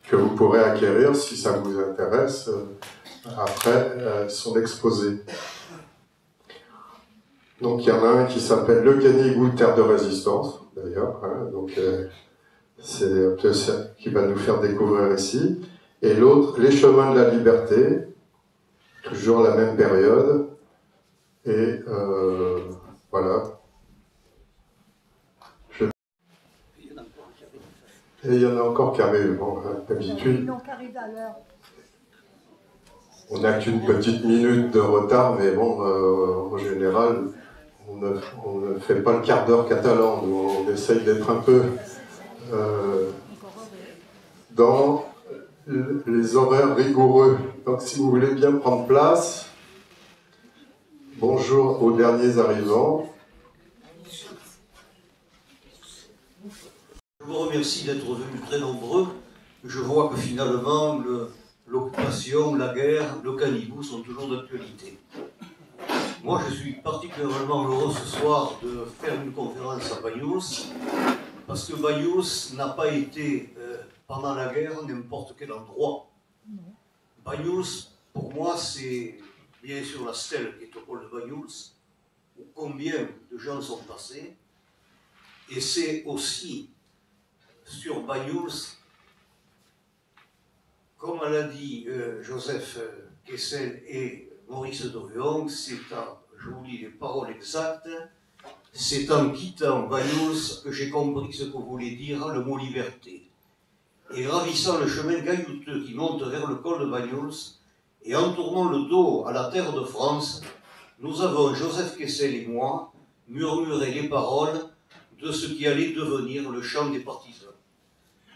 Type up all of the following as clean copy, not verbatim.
que vous pourrez acquérir si ça vous intéresse après son exposé. Donc il y en a un qui s'appelle Le Canigou, terre de résistance, d'ailleurs, hein, donc c'est un peu ça qui va nous faire découvrir ici. Et l'autre, Les chemins de la liberté, toujours la même période. Et voilà. Et il y en a encore qui arrivent, bon, d'habitude. On n'a qu'une petite minute de retard, mais bon, en général, on ne fait pas le quart d'heure catalan, on essaye d'être un peu dans les horaires rigoureux. Donc si vous voulez bien prendre place, bonjour aux derniers arrivants. Je vous remercie d'être venus très nombreux. Je vois que finalement, l'occupation, la guerre, le canigou sont toujours d'actualité. Moi, je suis particulièrement heureux ce soir de faire une conférence à Banyuls, parce que Banyuls n'a pas été, pendant la guerre, n'importe quel endroit. Banyuls, pour moi, c'est bien sûr la stèle qui est au col de Banyuls, où combien de gens sont passés, et c'est aussi sur Banyuls, comme l'a dit Joseph Kessel et Maurice Druon, je vous lis les paroles exactes, c'est en quittant Banyuls que j'ai compris ce que voulait dire le mot liberté. Et gravissant le chemin caillouteux qui monte vers le col de Banyuls, et en tournant le dos à la terre de France, nous avons, Joseph Kessel et moi, murmuré les paroles de ce qui allait devenir le chant des partisans.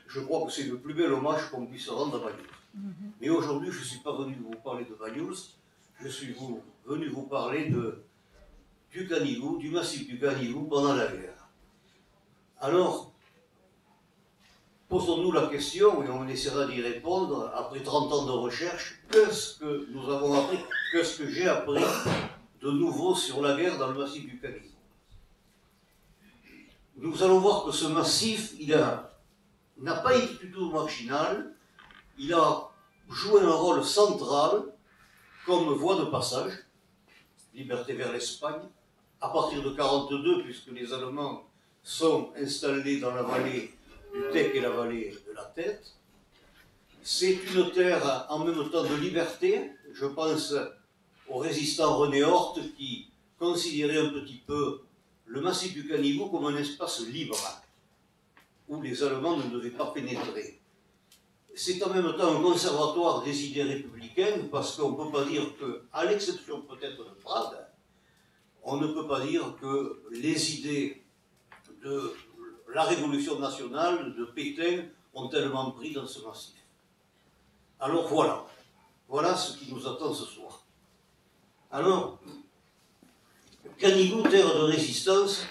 Je crois que c'est le plus bel hommage qu'on puisse rendre à Banyuls. Mais aujourd'hui, je ne suis pas venu vous parler de Banyuls, je suis venu vous parler du canigou, du massif du canigou pendant la guerre. Alors, posons-nous la question, et on essaiera d'y répondre, après 30 ans de recherche, qu'est-ce que nous avons appris, qu'est-ce que j'ai appris de nouveau sur la guerre dans le massif du canigou. Nous allons voir que ce massif, n'a pas été du tout marginal, il a joué un rôle central comme voie de passage, liberté vers l'Espagne, à partir de 1942, puisque les Allemands sont installés dans la vallée du Tech et la vallée de la Tête. C'est une terre en même temps de liberté. Je pense au résistant René Horth qui considérait un petit peu le massif du Canigou comme un espace libre où les Allemands ne devaient pas pénétrer. C'est en même temps un conservatoire des idées républicaines, parce qu'on ne peut pas dire que, à l'exception peut-être de Prades, on ne peut pas dire que les idées de la Révolution nationale, de Pétain, ont tellement pris dans ce massif. Alors voilà ce qui nous attend ce soir. Alors, Canigou, terre de résistance,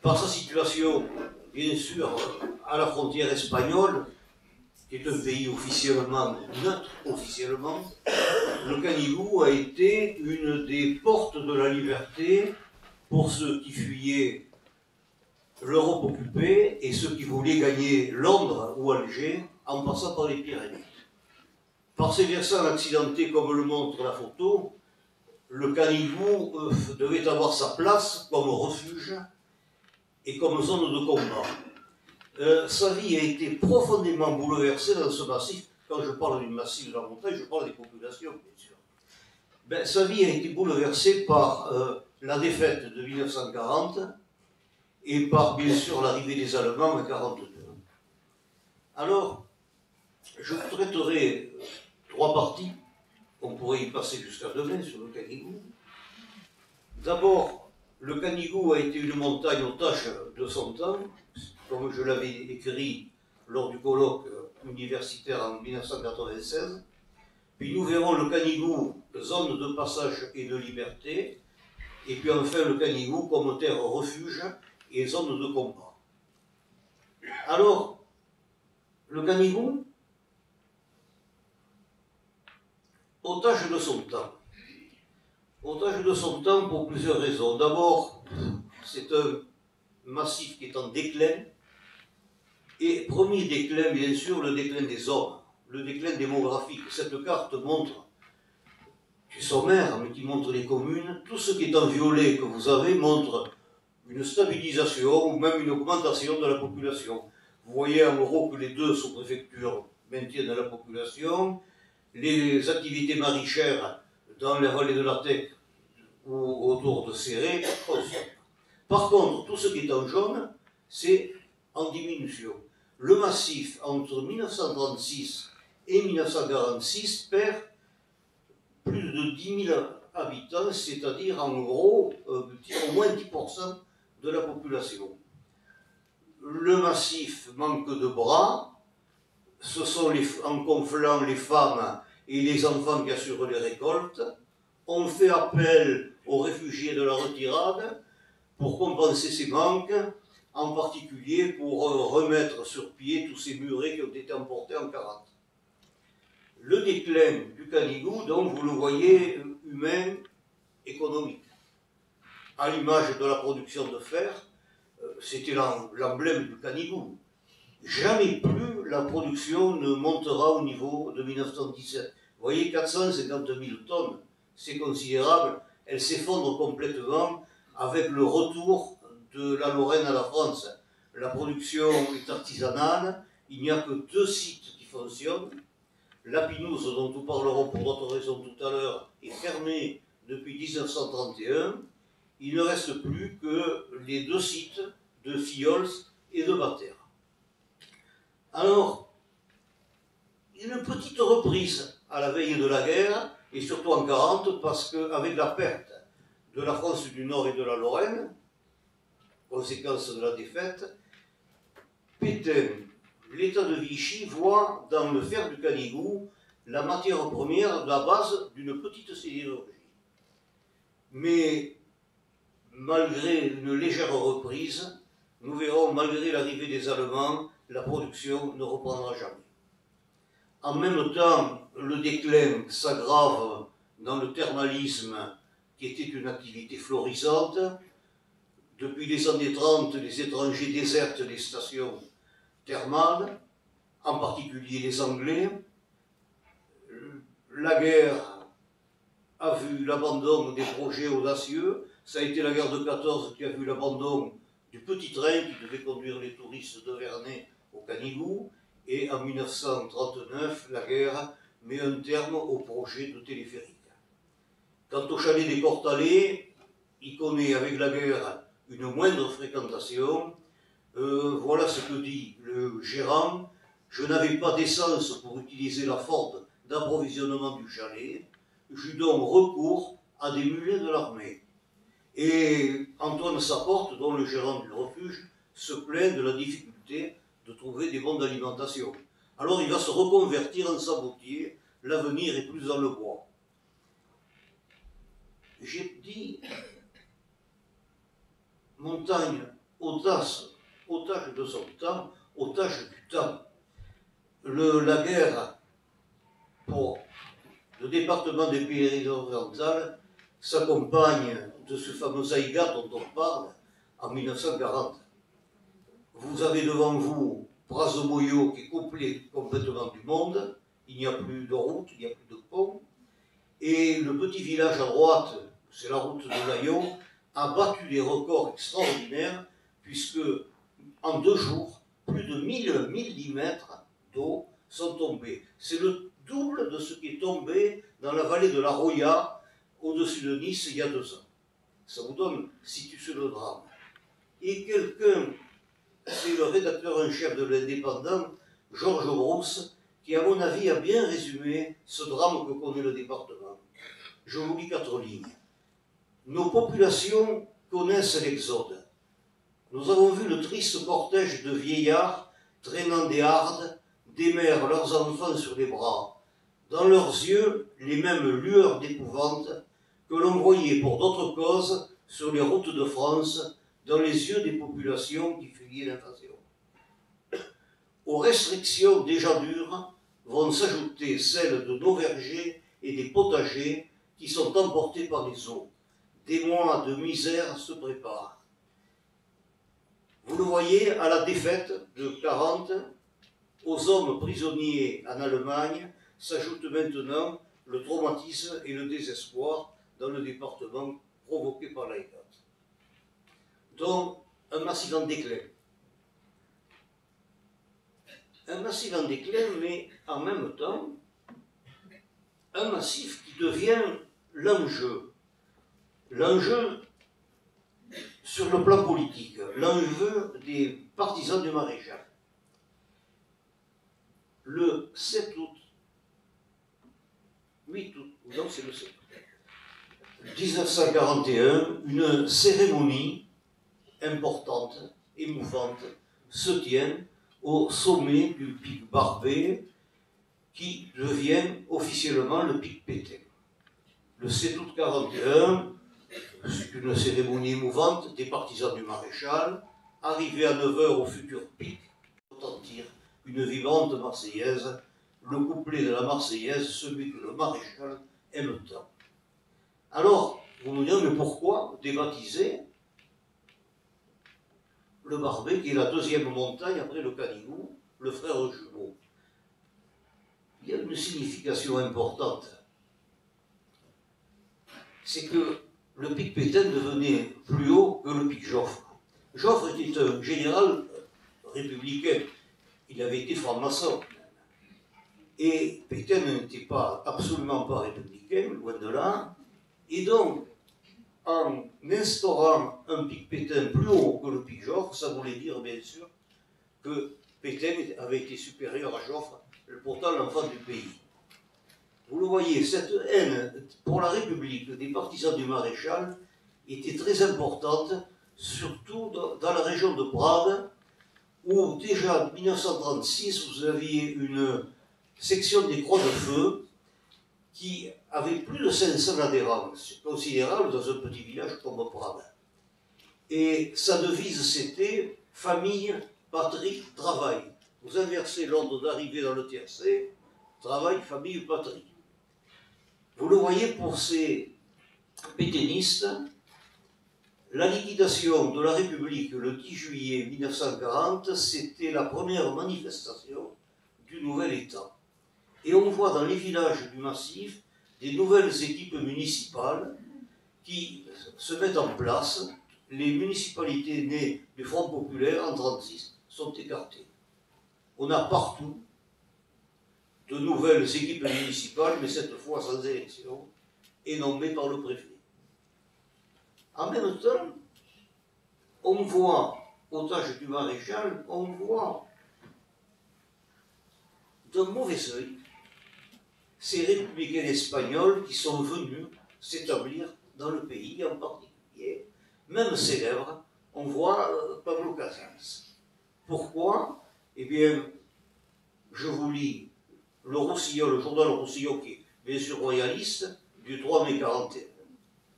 par sa situation, bien sûr, à la frontière espagnole, qui est un pays officiellement neutre, officiellement, le Canigou a été une des portes de la liberté pour ceux qui fuyaient l'Europe occupée et ceux qui voulaient gagner Londres ou Alger en passant par les Pyrénées. Par ses versants accidentés comme le montre la photo, le Canigou devait avoir sa place comme refuge et comme zone de combat. Sa vie a été profondément bouleversée dans ce massif. Quand je parle du massif de la montagne, je parle des populations, bien sûr. Sa vie a été bouleversée par la défaite de 1940 et par, bien sûr, l'arrivée des Allemands en 1942. Alors, je traiterai 3 parties. On pourrait y passer jusqu'à demain sur le Canigou. D'abord, le Canigou a été une montagne aux taches de son temps, comme je l'avais écrit lors du colloque universitaire en 1996. Puis nous verrons le Canigou, zone de passage et de liberté, et puis enfin le Canigou comme terre refuge et zone de combat. Alors, le Canigou, otage de son temps. Otage de son temps pour plusieurs raisons. D'abord, c'est un massif qui est en déclin. Et premier déclin, bien sûr, le déclin des hommes, le déclin démographique. Cette carte montre, qui est sommaire, mais qui montre les communes. Tout ce qui est en violet que vous avez montre une stabilisation ou même une augmentation de la population. Vous voyez en gros que les deux sous-préfectures maintiennent la population. Les activités maraîchères dans les vallées de la Tech ou autour de Céré. Par contre, tout ce qui est en jaune, c'est en diminution. Le massif, entre 1936 et 1946, perd plus de 10 000 habitants, c'est-à-dire en gros au moins 10% de la population. Le massif manque de bras, ce sont en conflant les femmes et les enfants qui assurent les récoltes. On fait appel aux réfugiés de la retirade pour compenser ces manques, en particulier pour remettre sur pied tous ces murets qui ont été emportés en 40. Le déclin du Canigou, donc vous le voyez, humain, économique. À l'image de la production de fer, c'était l'emblème du Canigou. Jamais plus la production ne montera au niveau de 1917. Vous voyez, 450 000 tonnes, c'est considérable. Elle s'effondre complètement avec le retour de la Lorraine à la France. La production est artisanale, il n'y a que 2 sites qui fonctionnent. La Pinouse, dont nous parlerons pour d'autres raisons tout à l'heure, est fermée depuis 1931. Il ne reste plus que les 2 sites de Fiols et de Batters. Alors, une petite reprise à la veille de la guerre, et surtout en 40, parce qu'avec la perte de la France du Nord et de la Lorraine, conséquence de la défaite, Pétain, l'État de Vichy, voit dans le fer du Canigou la matière première, la base d'une petite sidérurgie. Mais malgré une légère reprise, nous verrons, malgré l'arrivée des Allemands, la production ne reprendra jamais. En même temps, le déclin s'aggrave dans le thermalisme, qui était une activité florissante. Depuis les années 30, les étrangers désertent les stations thermales, en particulier les Anglais. La guerre a vu l'abandon des projets audacieux. Ça a été la guerre de 14 qui a vu l'abandon du petit train qui devait conduire les touristes de Vernet au Canigou. Et en 1939, la guerre met un terme au projet de téléphérique. Quant au chalet des Cortalais, il connaît avec la guerre une moindre fréquentation. Voilà ce que dit le gérant. Je n'avais pas d'essence pour utiliser la Ford d'approvisionnement du chalet. J'eus donc recours à des mulets de l'armée. Et Antoine Saporte, dont le gérant du refuge, se plaint de la difficulté de trouver des bons d'alimentation. Alors il va se reconvertir en sabotier. L'avenir est plus dans le bois. J'ai dit montagne, otage de son temps, otage du temps. La guerre pour le département des Pyrénées-Orientales s'accompagne de ce fameux Aïgat dont on parle en 1940. Vous avez devant vous Prazemoyo qui est coupé complètement du monde, il n'y a plus de route, il n'y a plus de pont, et le petit village à droite, c'est la route de Layon, a battu des records extraordinaires, puisque en 2 jours, plus de 1000 millimètres d'eau sont tombés. C'est le double de ce qui est tombé dans la vallée de la Roya, au-dessus de Nice, il y a 2 ans. Ça vous donne, situe le drame. Et quelqu'un, c'est le rédacteur en chef de l'Indépendant, Georges Brousse, qui, à mon avis, a bien résumé ce drame que connaît le département. Je vous lis 4 lignes. Nos populations connaissent l'exode. Nous avons vu le triste cortège de vieillards traînant des hardes, des mères leurs enfants sur les bras. Dans leurs yeux, les mêmes lueurs d'épouvante que l'on voyait pour d'autres causes sur les routes de France, dans les yeux des populations qui fuyaient l'invasion. Aux restrictions déjà dures vont s'ajouter celles de nos vergers et des potagers qui sont emportés par les eaux. Des mois de misère se préparent. Vous le voyez à la défaite de 40, aux hommes prisonniers en Allemagne, s'ajoute maintenant le traumatisme et le désespoir dans le département provoqué par la hécate. Donc, un massif en déclin. Un massif en déclin, mais en même temps, un massif qui devient l'enjeu. L'enjeu sur le plan politique, l'enjeu des partisans du maréchal. Le 7 août, 8 août, non c'est le 7 août, 1941, une cérémonie importante, émouvante, se tient au sommet du pic Barbet, qui devient officiellement le pic Pétain. Le 7 août 1941, c'est une cérémonie émouvante des partisans du maréchal, arrivés à 9 h au futur pic, retentir une vibrante marseillaise, le couplet de la marseillaise, celui que le maréchal aime tant. Alors, vous me direz, mais pourquoi débaptiser le Barbet, qui est la deuxième montagne après le Canigou, le frère jumeau? Il y a une signification importante. C'est que le pic Pétain devenait plus haut que le pic Joffre. Joffre était un général républicain. Il avait été franc-maçon. Et Pétain n'était absolument pas républicain, loin de là. Et donc, en instaurant un pic Pétain plus haut que le pic Joffre, ça voulait dire, bien sûr, que Pétain avait été supérieur à Joffre, pourtant l'enfant du pays. Vous le voyez, cette haine pour la République des partisans du maréchal était très importante, surtout dans la région de Prades, où déjà en 1936, vous aviez une section des Croix de Feu qui avait plus de 500 adhérents, c'est considérable dans un petit village comme Prades. Et sa devise, c'était « Famille, patrie, travail ». Vous inversez l'ordre d'arrivée dans le tiercé, travail, famille, patrie. Vous le voyez pour ces pétainistes, la liquidation de la République le 10 juillet 1940, c'était la première manifestation du nouvel État. Et on voit dans les villages du Massif des nouvelles équipes municipales qui se mettent en place. Les municipalités nées du Front populaire en 1936 sont écartées. On a partout de nouvelles équipes municipales, mais cette fois sans élection, et nommées par le préfet. En même temps, on voit, otage du maréchal, on voit d'un mauvais œil ces républicains espagnols qui sont venus s'établir dans le pays, en particulier, même célèbre, on voit Pablo Casals. Pourquoi? Eh bien, je vous lis le Roussillon, le journal Roussillon, qui est bien sûr royaliste, du 3 mai 1941,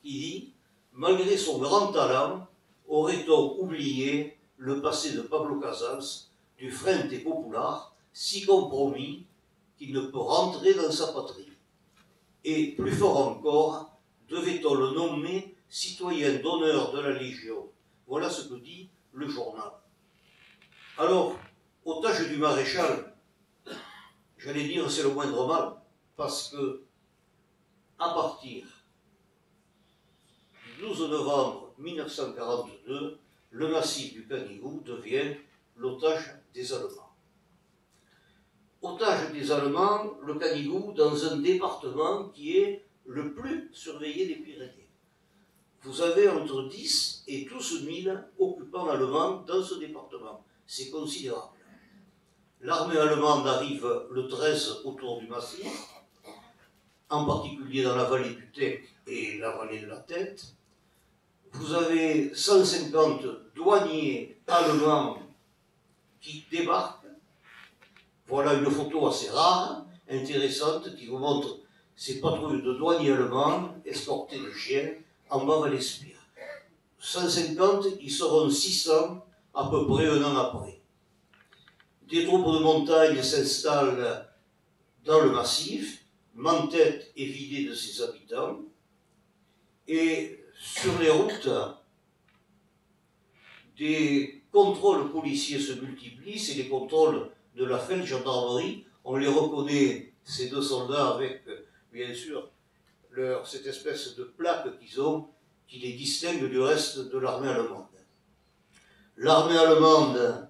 qui dit « Malgré son grand talent, aurait-on oublié le passé de Pablo Casals, du Frente Popular, si compromis qu'il ne peut rentrer dans sa patrie. Et plus fort encore, devait-on le nommer citoyen d'honneur de la Légion ?» Voilà ce que dit le journal. Alors, otage du maréchal, j'allais dire c'est le moindre mal, parce que à partir du 12 novembre 1942, le massif du Canigou devient l'otage des Allemands. Otage des Allemands, le Canigou, dans un département qui est le plus surveillé des Pyrénées. Vous avez entre 10 et 12 000 occupants allemands dans ce département. C'est considérable. L'armée allemande arrive le 13 autour du massif, en particulier dans la vallée du Tech et la vallée de la Tête. Vous avez 150 douaniers allemands qui débarquent. Voilà une photo assez rare, intéressante, qui vous montre ces patrouilles de douaniers allemands escortés de chiens en bas à l'Espire. 150, ils seront 600 à peu près un an après. Des troupes de montagne s'installent dans le massif, Mentet est vidé de ses habitants, et sur les routes, des contrôles policiers se multiplient, c'est les contrôles de la Feldgendarmerie. On les reconnaît, ces deux soldats, avec, bien sûr, cette espèce de plaque qu'ils ont, qui les distingue du reste de l'armée allemande. L'armée allemande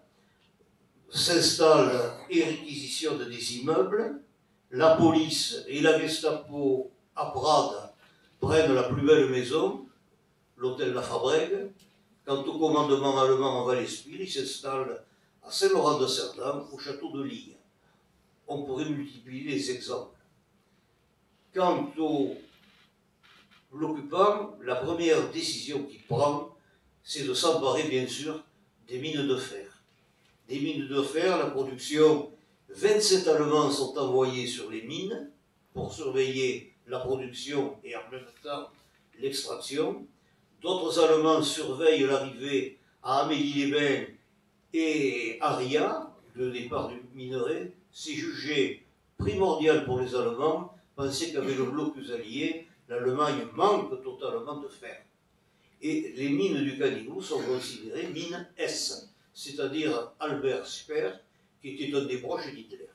s'installe et réquisitionne des immeubles. La police et la Gestapo à Prades prennent la plus belle maison, l'hôtel La Fabrègue. Quant au commandement allemand en Val-Espire, il s'installe à Saint-Laurent-de-Cerdan, au château de Lille. On pourrait multiplier les exemples. Quant au l'occupant, la première décision qu'il prend, c'est de s'emparer, bien sûr, des mines de fer. Des mines de fer, la production, 27 Allemands sont envoyés sur les mines pour surveiller la production et en même temps l'extraction. D'autres Allemands surveillent l'arrivée à Amélie-les-Bains et à Ria, le départ du minerai. C'est jugé primordial pour les Allemands, penser qu'avec le blocus allié, l'Allemagne manque totalement de fer. Et les mines du Canigou sont considérées mines S, c'est-à-dire Albert Speer, qui était un des proches d'Hitler.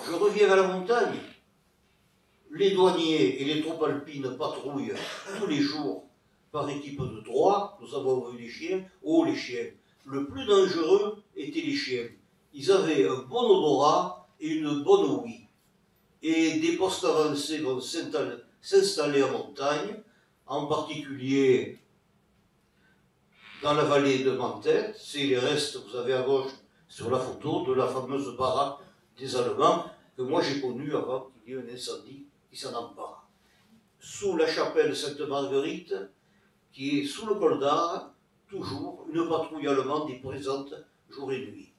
Je reviens à la montagne. Les douaniers et les troupes alpines patrouillent tous les jours par équipe de 3. Nous avons vu les chiens. Oh, les chiens. Le plus dangereux étaient les chiens. Ils avaient un bon odorat et une bonne ouïe. Et des postes avancés vont s'installer en montagne, en particulier dans la vallée de Mentet. C'est les restes, vous avez à gauche sur la photo, de la fameuse baraque des Allemands que moi j'ai connue avant qu'il y ait un incendie qui s'en empare. Sous la chapelle Sainte-Marguerite, qui est sous le col d'Ar, toujours une patrouille allemande est présente jour et nuit.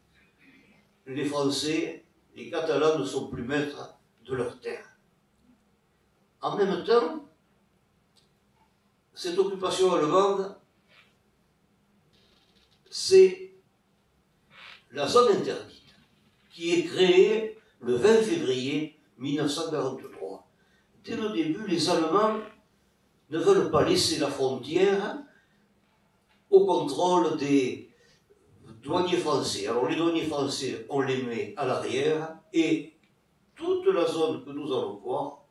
Les Français, les Catalans ne sont plus maîtres de leur terre. En même temps, cette occupation allemande, c'est la zone interdite, qui est créée le 20 février 1943. Dès le début, les Allemands ne veulent pas laisser la frontière au contrôle des douaniers français. Alors les douaniers français, on les met à l'arrière et toute la zone que nous allons voir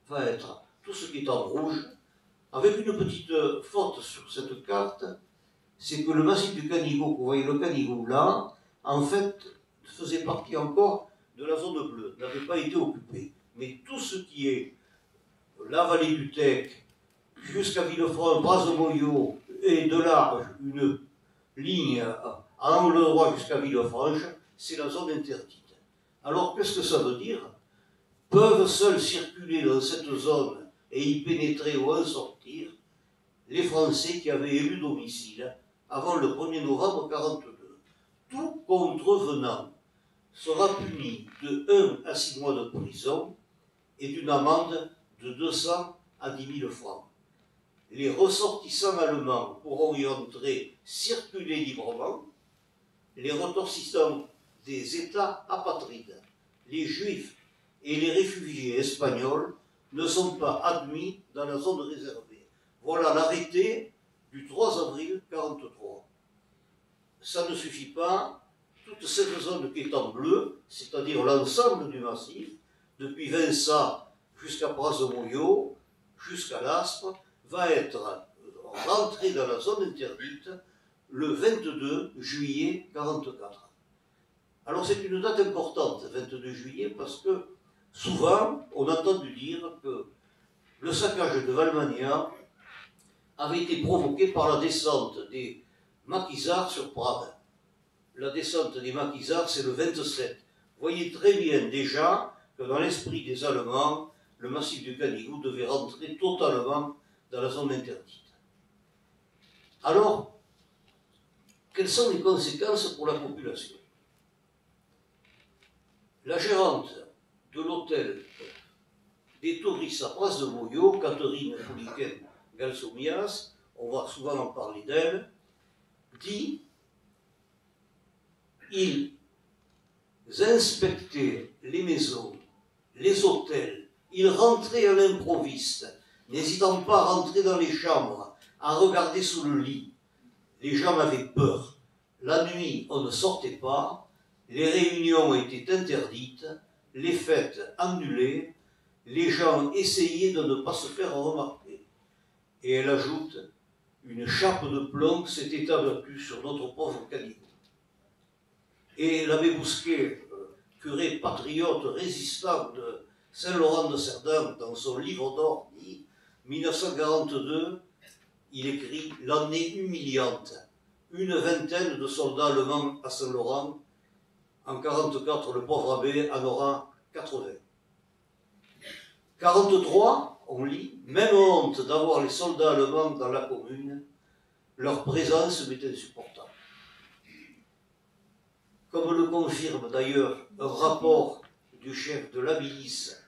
va être tout ce qui est en rouge, avec une petite faute sur cette carte, c'est que le massif du Canigou, vous voyez le Canigou là, en fait, faisait partie encore de la zone bleue, n'avait pas été occupé. Mais tout ce qui est la vallée du Tech, jusqu'à Villefranche, Bras-de-Moyau, et de là, une ligne à angle droit jusqu'à Villefranche, c'est la zone interdite. Alors, qu'est-ce que ça veut dire? Peuvent seuls circuler dans cette zone et y pénétrer ou en sortir les Français qui avaient élu domicile avant le 1er novembre 1942. Tout contrevenant sera puni de 1 à 6 mois de prison et d'une amende de 200 à 10 000 francs. Les ressortissants allemands pourront y entrer, circuler librement. Les ressortissants des États apatrides, les Juifs et les réfugiés espagnols ne sont pas admis dans la zone réservée. Voilà l'arrêté du 3 avril 1943. Ça ne suffit pas. Toute cette zone qui est en bleu, c'est-à-dire l'ensemble du massif, depuis Vinça jusqu'à Bras-de-Moyau, jusqu'à l'Aspre, va être rentrée dans la zone interdite le 22 juillet 1944. Alors c'est une date importante, 22 juillet, parce que souvent on a entendu dire que le saccage de Valmagna avait été provoqué par la descente des maquisards sur Prades. La descente des maquisards, c'est le 27. Vous voyez très bien déjà que dans l'esprit des Allemands, le massif du Canigou devait rentrer totalement dans la zone interdite. Alors, quelles sont les conséquences pour la population? La gérante de l'hôtel des touristes à Bras-de-Moyau, Catherine Pouliken-Galsomias, on va souvent en parler d'elle, dit ils inspectaient les maisons, les hôtels, ils rentraient à l'improviste, n'hésitant pas à rentrer dans les chambres, à regarder sous le lit. les gens avaient peur. La nuit, on ne sortait pas, les réunions étaient interdites, les fêtes annulées, les gens essayaient de ne pas se faire remarquer. Et elle ajoute, une chape de plomb s'était abattue sur notre pauvre Canigou. Et l'abbé Bousquet, curé patriote résistant de Saint-Laurent-de-Cerdan, dans son livre d'or, dit 1942, il écrit « L'année humiliante, une vingtaine de soldats allemands à Saint-Laurent, en 1944, le pauvre abbé en aura 80. 43, on lit, même honte d'avoir les soldats allemands dans la commune, leur présence m'est insupportable. » Comme le confirme d'ailleurs un rapport du chef de la milice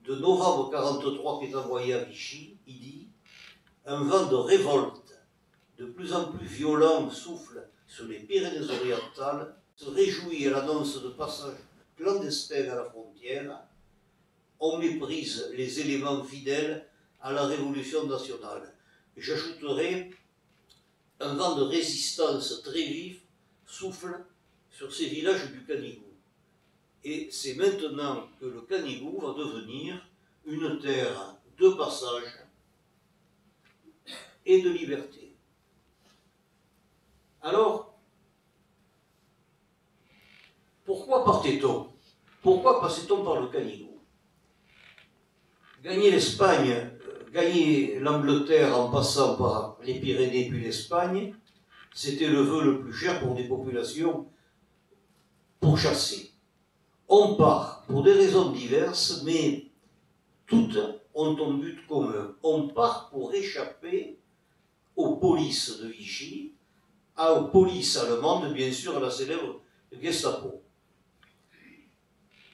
de novembre 1943 qui est envoyé à Vichy, il dit « Un vent de révolte de plus en plus violent souffle sur les Pyrénées-Orientales, se réjouit à l'annonce de passage clandestin à la frontière, on méprise les éléments fidèles à la Révolution nationale. » Et j'ajouterai, un vent de résistance très vif souffle sur ces villages du Canigou. Et c'est maintenant que le Canigou va devenir une terre de passage et de liberté. Alors, pourquoi partait-on? Pourquoi passait-on par le Canigou? Gagner l'Espagne, gagner l'Angleterre en passant par les Pyrénées puis l'Espagne, c'était le vœu le plus cher pour des populations pourchassées. On part pour des raisons diverses, mais toutes ont un but commun. On part pour échapper aux polices de Vichy, aux polices allemandes, bien sûr, à la célèbre Gestapo.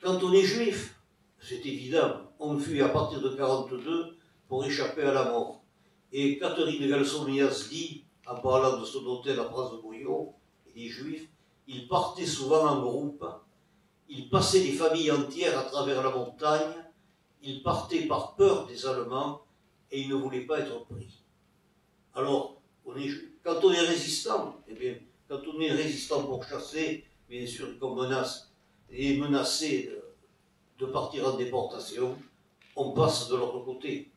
Quand on est juif, c'est évident, on fuit à partir de 1942 pour échapper à la mort. Et Catherine Gelsonias dit, en parlant de son hôtel à Prasbourgeois et des juifs, ils partaient souvent en groupe, ils passaient des familles entières à travers la montagne, ils partaient par peur des Allemands et ils ne voulaient pas être pris. Alors, quand on est résistant, eh bien, quand on est résistant pour chasser, bien sûr qu'on menace et menacé de partir en déportation, on passe de l'autre côté.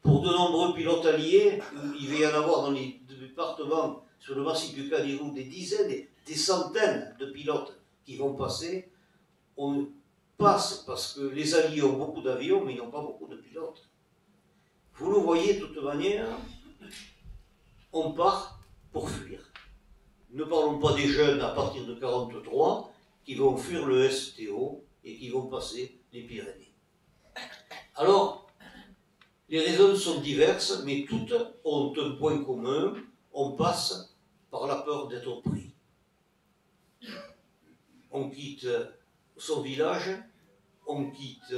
Pour de nombreux pilotes alliés, il va y en avoir dans les départements sur le massif du Canigou des dizaines, des centaines de pilotes qui vont passer. On passe parce que les alliés ont beaucoup d'avions, mais ils n'ont pas beaucoup de pilotes. Vous le voyez de toute manière, on part pour fuir. Ne parlons pas des jeunes à partir de 1943 qui vont fuir le STO et qui vont passer les Pyrénées. Alors, les raisons sont diverses, mais toutes ont un point commun, on passe par la peur d'être pris. On quitte son village, on quitte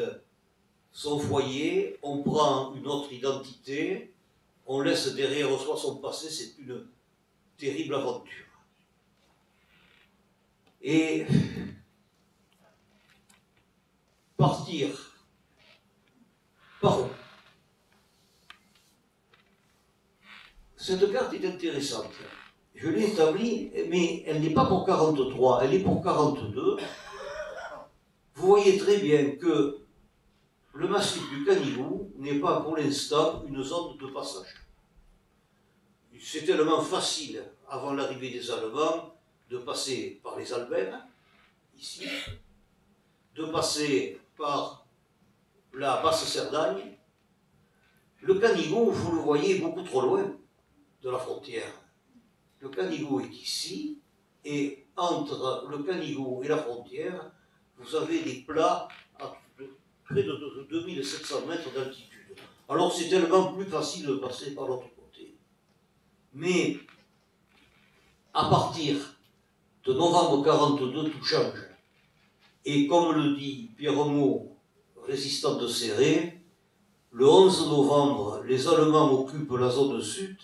son foyer, on prend une autre identité, on laisse derrière soi son passé, c'est une terrible aventure. Et partir par où? Cette carte est intéressante. Je l'ai établie, mais elle n'est pas pour 43, elle est pour 42. Vous voyez très bien que le massif du Canigou n'est pas pour l'instant une zone de passage. C'est tellement facile, avant l'arrivée des Allemands, de passer par les Alberts, ici, de passer par la Basse-Cerdagne. Le Canigou, vous le voyez beaucoup trop loin de la frontière. Le Canigou est ici, et entre le Canigou et la frontière, vous avez des plats à près de 2700 mètres d'altitude. Alors c'est tellement plus facile de passer par l'autre côté. Mais à partir de novembre 1942, tout change. Et comme le dit Pierre Maud, résistant de Céré, le 11 novembre, les Allemands occupent la zone sud,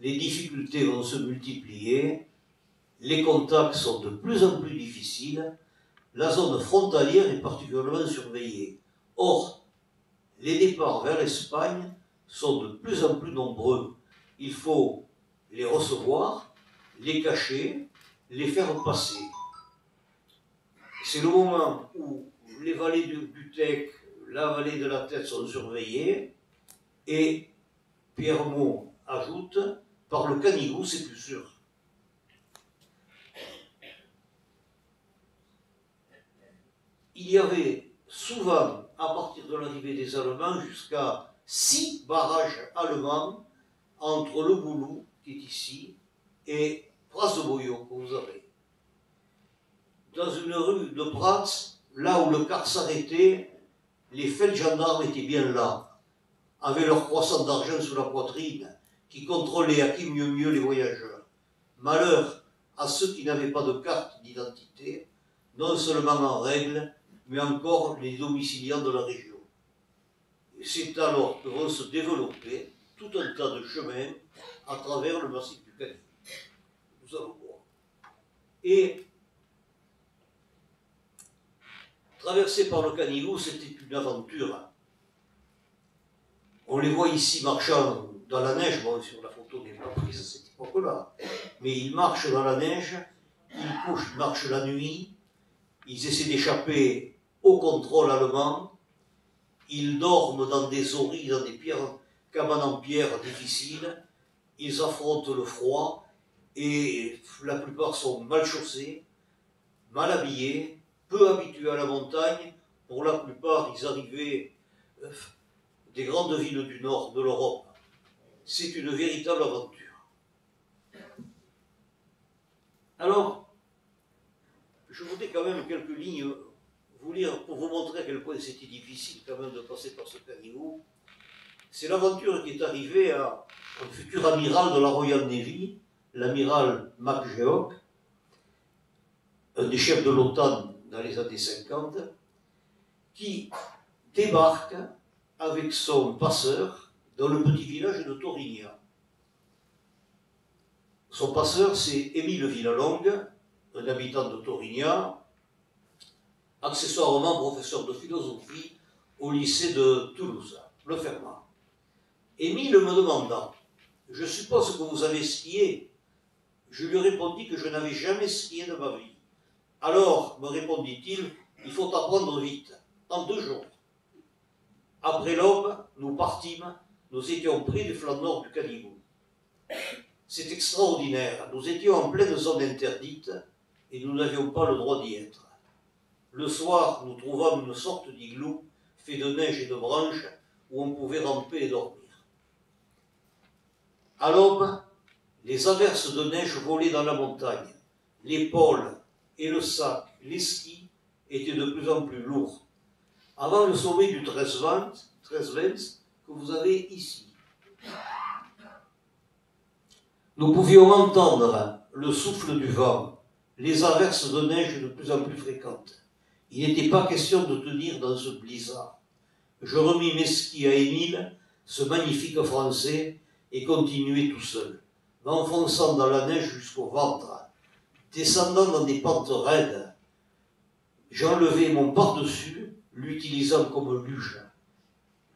les difficultés vont se multiplier, les contacts sont de plus en plus difficiles, la zone frontalière est particulièrement surveillée. Or, les départs vers l'Espagne sont de plus en plus nombreux. Il faut les recevoir, les cacher, les faire passer. C'est le moment où les vallées du Tech, la vallée de la Tête sont surveillées, et Pierre Mot ajoute, par le Canigou, c'est plus sûr. Il y avait souvent, à partir de l'arrivée des Allemands, jusqu'à 6 barrages allemands entre le Boulou, qui est ici, et Pras de Boyau, que vous avez. Dans une rue de Prats, là où le car s'arrêtait, les feldgendarmes étaient bien là, avec leur croissant d'argent sous la poitrine, qui contrôlaient à qui mieux les voyageurs. Malheur à ceux qui n'avaient pas de carte d'identité, non seulement en règle, mais encore les domiciliants de la région. Et c'est alors que vont se développer tout un tas de chemins à travers le massif du Canigou. Nous allons voir. Et traverser par le Canigou, c'était une aventure. On les voit ici marchant dans la neige, bon, sur la photo n'est pas prise à cette époque-là, mais ils marchent dans la neige, ils marchent la nuit, ils essaient d'échapper au contrôle allemand, ils dorment dans des auris, dans des cabanes en pierre difficiles, ils affrontent le froid, et la plupart sont mal chaussés, mal habillés, peu habitués à la montagne. Pour la plupart, ils arrivaient des grandes villes du nord de l'Europe. C'est une véritable aventure. Alors, je voudrais quand même quelques lignes vous lire pour vous montrer à quel point c'était difficile quand même de passer par ce Canigou. C'est l'aventure qui est arrivée à un futur amiral de la Royal Navy, l'amiral MacGeoch, un des chefs de l'OTAN dans les années 50, qui débarque avec son passeur dans le petit village de Torigna. Son passeur, c'est Émile Villalongue, un habitant de Torigna, accessoirement professeur de philosophie au lycée de Toulouse, le Fermat. Émile me demanda, je suppose que vous avez skié. Je lui répondis que je n'avais jamais skié de ma vie. Alors, me répondit-il, il faut apprendre vite, en 2 jours. Après l'aube, nous partîmes, nous étions près du flanc nord du Canigou. C'est extraordinaire, nous étions en pleine zone interdite et nous n'avions pas le droit d'y être. Le soir, nous trouvâmes une sorte d'igloo fait de neige et de branches où on pouvait ramper et dormir. À l'aube, les averses de neige volaient dans la montagne. Les pôles et le sac, les skis étaient de plus en plus lourds. Avant le sommet du 1320 que vous avez ici, nous pouvions entendre le souffle du vent, les averses de neige de plus en plus fréquentes. Il n'était pas question de tenir dans ce blizzard. Je remis mes skis à Émile, ce magnifique Français, et continuai tout seul, m'enfonçant dans la neige jusqu'au ventre, descendant dans des pentes raides. J'enlevai mon par-dessus, l'utilisant comme luge.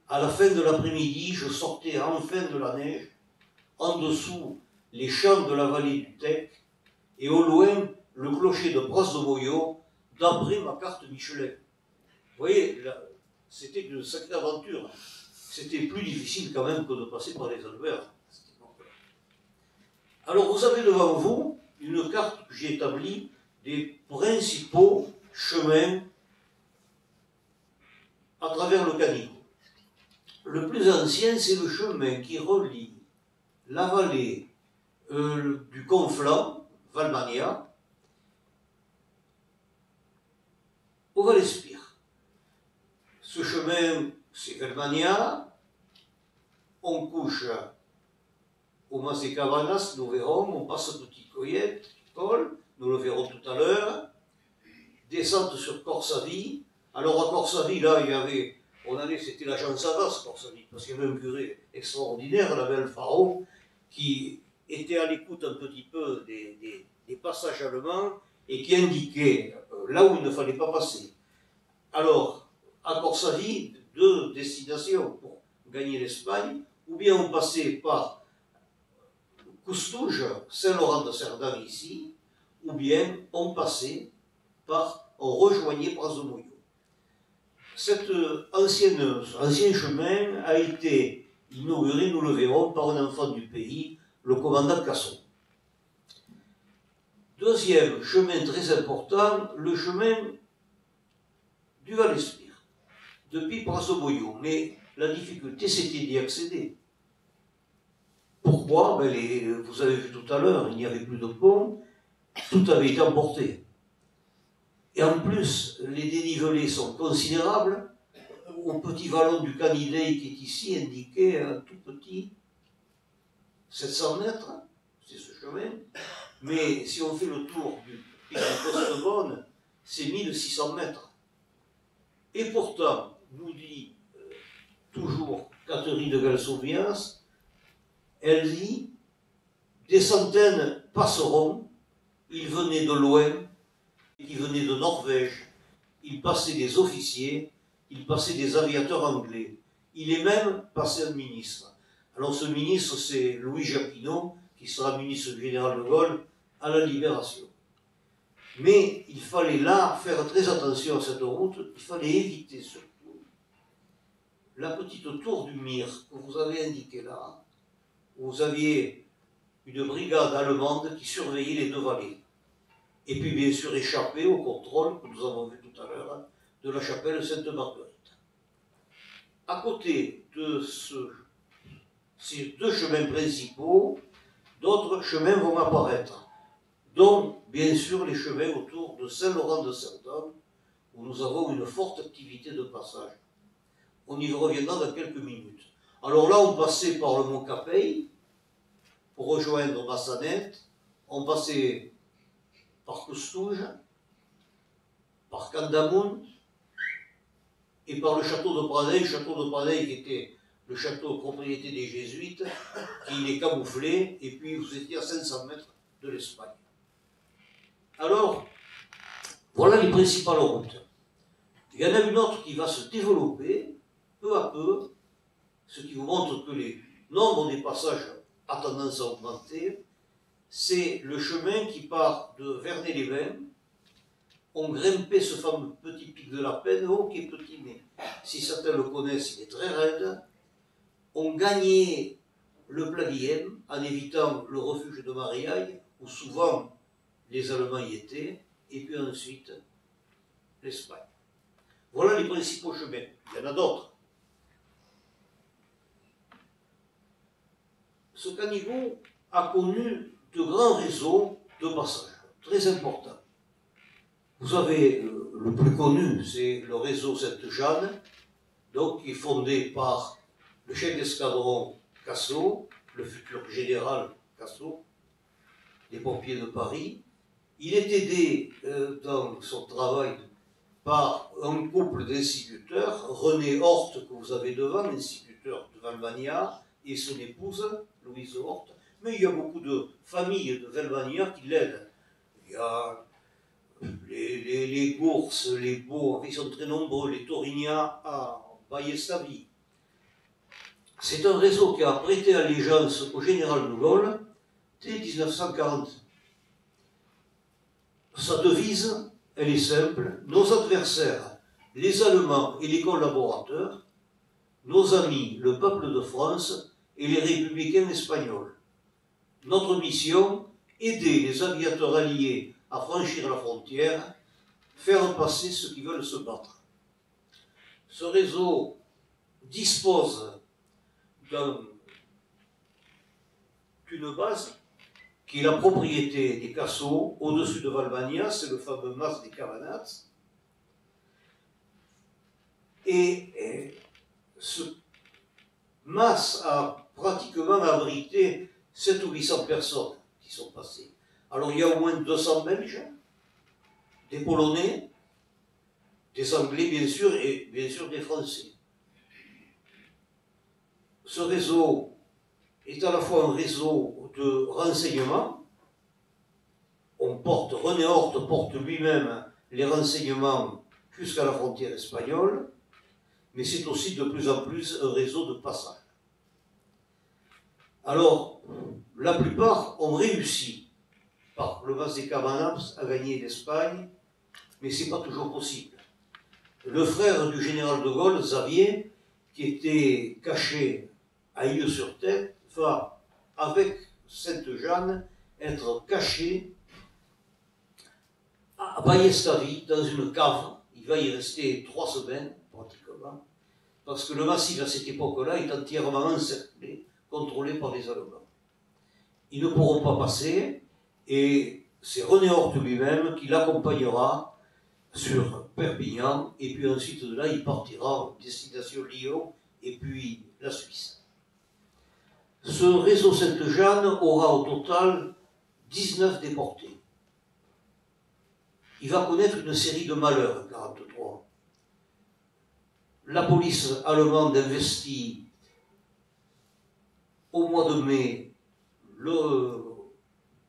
À la fin de l'après-midi, je sortais enfin de la neige, en dessous les champs de la vallée du Tech, et au loin le clocher de Pras de Boyau, d'après ma carte Michelin. Vous voyez, c'était une sacrée aventure. C'était plus difficile quand même que de passer par les Alpes. Alors vous avez devant vous une carte que j'ai établie des principaux chemins à travers le Canigou. Le plus ancien, c'est le chemin qui relie la vallée du Conflent, Valmania, au Val-Espire. Ce chemin, c'est Valmania, on couche au Mas-de-Cabanas, nous verrons, on passe Petit Coyet, Petit Col, nous le verrons tout à l'heure, descente sur Corsavie. Alors à Corsavie, là, il y avait, c'était l'agent Savas, Corsavie, parce qu'il y avait un curé extraordinaire, l'abbé Alfaro, qui était à l'écoute un petit peu des passages allemands et qui indiquait là où il ne fallait pas passer. Alors, à Corsavie, 2 destinations pour gagner l'Espagne, ou bien on passait par Coustouge, Saint-Laurent-de-Cerdan ici, ou bien on passait on rejoignait Prazemoyau. Cet ancien chemin a été inauguré, nous le verrons, par un enfant du pays, le commandant Casson. Deuxième chemin très important, le chemin du Val-Espire, depuis Prazemoyau. Mais la difficulté, c'était d'y accéder. Pourquoi? Vous avez vu tout à l'heure, il n'y avait plus de pont, tout avait été emporté. Et en plus, les dénivelés sont considérables. Au petit vallon du Canidei qui est ici indiqué un tout petit 700 mètres, c'est ce chemin. Mais si on fait le tour du pic de Costebonne, c'est 1600 mètres. Et pourtant, nous dit toujours Catherine de Galsovias, elle dit, des centaines passeront, ils venaient de loin, ils venaient de Norvège, ils passaient des officiers, ils passaient des aviateurs anglais. Il est même passé un ministre. Alors ce ministre, c'est Louis Jacquinot, qui sera ministre du général de Gaulle à la Libération. Mais il fallait là faire très attention à cette route, il fallait éviter surtout la petite tour du Mir que vous avez indiquée là, où vous aviez une brigade allemande qui surveillait les deux vallées. Et puis bien sûr échapper au contrôle que nous avons vu tout à l'heure de la chapelle Sainte-Marguerite. À côté de ces deux chemins principaux, d'autres chemins vont apparaître, dont bien sûr les chemins autour de Saint-Laurent-de-Cerdan, où nous avons une forte activité de passage. On y reviendra dans quelques minutes. Alors là, on passait par le mont Capey pour rejoindre Massanette, on passait par Coustouge, par Candamoun, et par le château de Pradey qui était le château propriété des Jésuites, qui les camouflait, et puis vous étiez à 500 mètres de l'Espagne. Alors, voilà les principales routes. Il y en a une autre qui va se développer peu à peu, ce qui vous montre que le nombre des passages a tendance à augmenter. C'est le chemin qui part de Vernet-les-Bains. On grimpait ce fameux petit pic de la Peine, oh, qui est petit, mais si certains le connaissent, il est très raide. On gagnait le Plagiem en évitant le refuge de Mariaille, où souvent les Allemands y étaient, et puis ensuite l'Espagne. Voilà les principaux chemins. Il y en a d'autres. Ce caniveau a connu de grands réseaux de passage, très importants. Vous avez le plus connu, c'est le réseau Sainte-Jeanne, donc qui est fondé par le chef d'escadron Cassot, le futur général Cassot, des pompiers de Paris. Il est aidé dans son travail par un couple d'instituteurs, René Horte, que vous avez devant, instituteur de Valbania, et son épouse, Louise Horte. Mais il y a beaucoup de familles de Valbania qui l'aident. Il y a les Gours, les Beaux, ils sont très nombreux, les Torignats à Baillestavi. C'est un réseau qui a prêté allégeance au général de Gaulle dès 1940. Sa devise, elle est simple: nos adversaires, les Allemands et les collaborateurs, nos amis, le peuple de France et les républicains espagnols. Notre mission, aider les aviateurs alliés à franchir la frontière, faire passer ceux qui veulent se battre. Ce réseau dispose d'une base qui est la propriété des Cassot au-dessus de Valbania, c'est le fameux mas des Cavanats. Et ce mas a pratiquement abrité 700 ou 800 personnes qui sont passées. Alors il y a au moins 200 Belges, des Polonais, des Anglais bien sûr, et bien sûr des Français. Ce réseau est à la fois un réseau de renseignement. René Horte porte lui-même les renseignements jusqu'à la frontière espagnole, mais c'est aussi de plus en plus un réseau de passage. Alors, La plupart ont réussi, par le Mas des Cabanabs, à gagner l'Espagne, mais ce n'est pas toujours possible. Le frère du général de Gaulle, Xavier, qui était caché à Ille-sur-Tête, va, avec Sainte-Jeanne, être caché à Ballestavi, dans une cave. Il va y rester 3 semaines, pratiquement, parce que le massif, à cette époque-là, est entièrement encerclé, contrôlé par les Allemands. Ils ne pourront pas passer, et c'est René Horthe lui-même qui l'accompagnera sur Perpignan, et puis ensuite de là, il partira en destination Lyon, et puis la Suisse. Ce réseau Sainte-Jeanne aura au total 19 déportés. Il va connaître une série de malheurs en 1943. La police allemande investit au mois de mai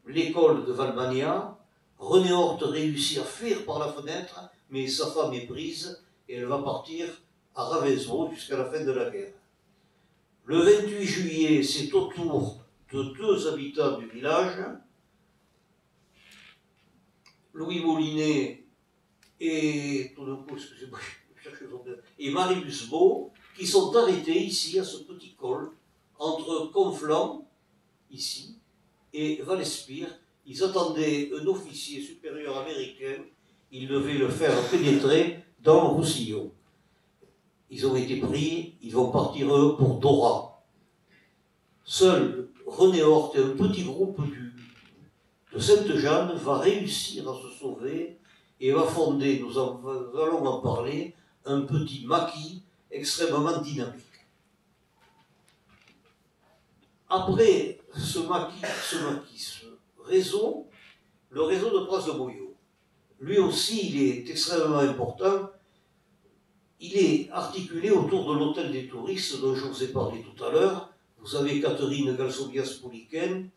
l'école de Valmania. René Horthe réussit à fuir par la fenêtre, mais sa femme est prise et elle va partir à Ravensbrück jusqu'à la fin de la guerre. Le 28 juillet, c'est au tour de 2 habitants du village, Louis Molinet et, tout d'un coup, excusez-moi, je cherche son nom, et Marius Beau, qui sont arrêtés ici, à ce petit col, entre Conflans, ici, et Valespire. Ils attendaient un officier supérieur américain, ils devaient le faire pénétrer dans Roussillon. Ils ont été pris, ils vont partir eux pour Dora. Seul René Horthe et un petit groupe de Sainte-Jeanne va réussir à se sauver et va fonder, nous allons en parler, un petit maquis extrêmement dynamique. Après ce réseau, le réseau de Pras de Moyau, lui aussi il est extrêmement important. Il est articulé autour de l'hôtel des touristes dont je vous ai parlé tout à l'heure. Vous avez Catherine Galsobias-Pouliken,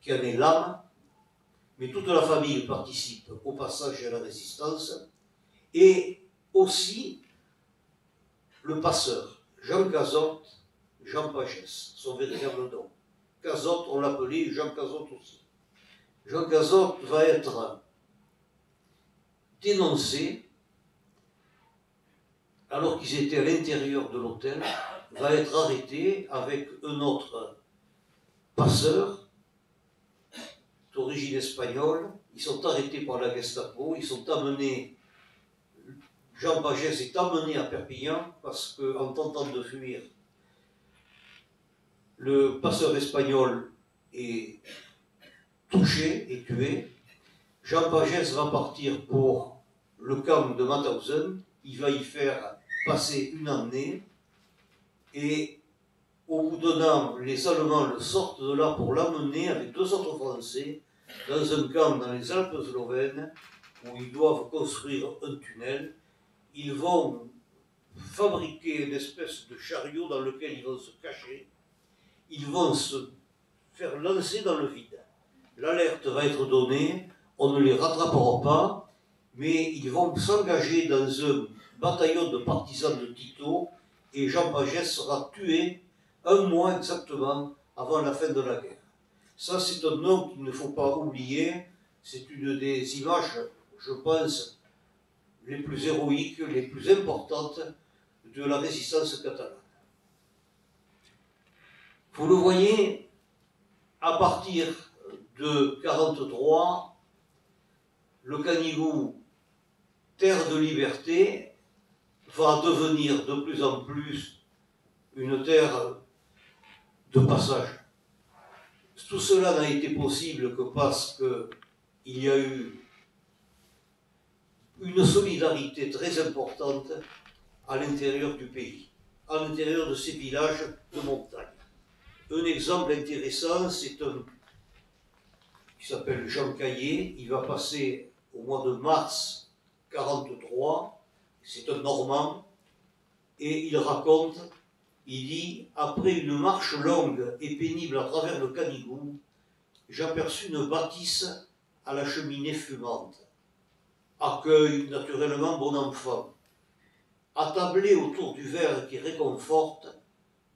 qui en est l'âme, mais toute la famille participe au passage et à la résistance, et aussi le passeur, Jean Cazotte, Jean Pagès, son véritable nom. Cazotte, on l'appelait Jean Cazotte aussi. Jean Cazotte va être dénoncé alors qu'ils étaient à l'intérieur de l'hôtel, va être arrêté avec un autre passeur d'origine espagnole. Ils sont arrêtés par la Gestapo, ils sont amenés, Jean Pagès est amené à Perpignan parce qu'en tentant de fuir, le passeur espagnol est touché et tué. Jean Pagès va partir pour le camp de Mauthausen, il va y faire passer une année, et au bout d'un an, les Allemands le sortent de là pour l'amener avec 2 autres Français dans un camp dans les Alpes slovènes où ils doivent construire un tunnel. Ils vont fabriquer une espèce de chariot dans lequel ils vont se cacher. Ils vont se faire lancer dans le vide. L'alerte va être donnée, on ne les rattrapera pas, mais ils vont s'engager dans un bataillon de partisans de Tito, et Jean Pagès sera tué 1 mois exactement avant la fin de la guerre. Ça, c'est un nom qu'il ne faut pas oublier. C'est une des images, je pense, les plus héroïques, les plus importantes de la résistance catalane. Vous le voyez, à partir de 1943, le Canigou, terre de liberté, va devenir de plus en plus une terre de passage. Tout cela n'a été possible que parce qu'il y a eu une solidarité très importante à l'intérieur du pays, à l'intérieur de ces villages de montagne. Un exemple intéressant, c'est un qui s'appelle Jean Caillé. Il va passer au mois de mars 1943. C'est un Normand, et il raconte, il dit « Après une marche longue et pénible à travers le Canigou, j'aperçus une bâtisse à la cheminée fumante. Accueil naturellement bon enfant. Attablé autour du verre qui réconforte,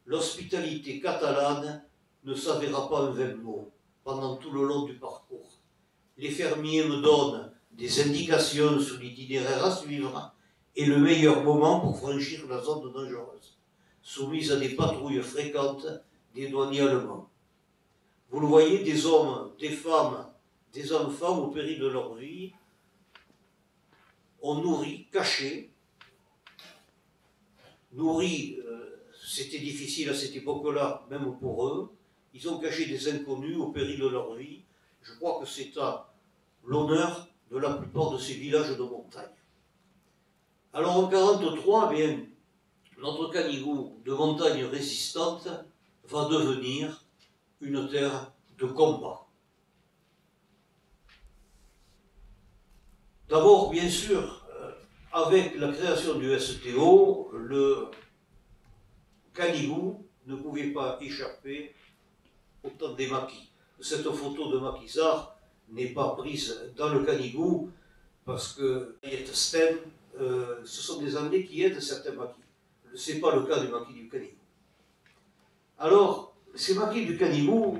l'hospitalité catalane ne s'avéra pas un vain mot pendant tout le long du parcours. Les fermiers me donnent des indications sur l'itinéraire à suivre et le meilleur moment pour franchir la zone dangereuse, soumise à des patrouilles fréquentes des douaniers allemands. Vous le voyez, des hommes, des femmes, des enfants au péril de leur vie, ont nourri, caché, c'était difficile à cette époque-là, même pour eux, ils ont caché des inconnus au péril de leur vie. Je crois que c'est à l'honneur de la plupart de ces villages de montagne. Alors en 1943, bien, notre Canigou de montagne résistante va devenir une terre de combat. D'abord, bien sûr, avec la création du STO, le Canigou ne pouvait pas échapper au temps des maquis. Cette photo de maquisard n'est pas prise dans le Canigou parce que Sten, ce sont des Anglais qui aident certains maquis. Ce n'est pas le cas des maquis du Canigou. Alors, ces maquis du Canigou,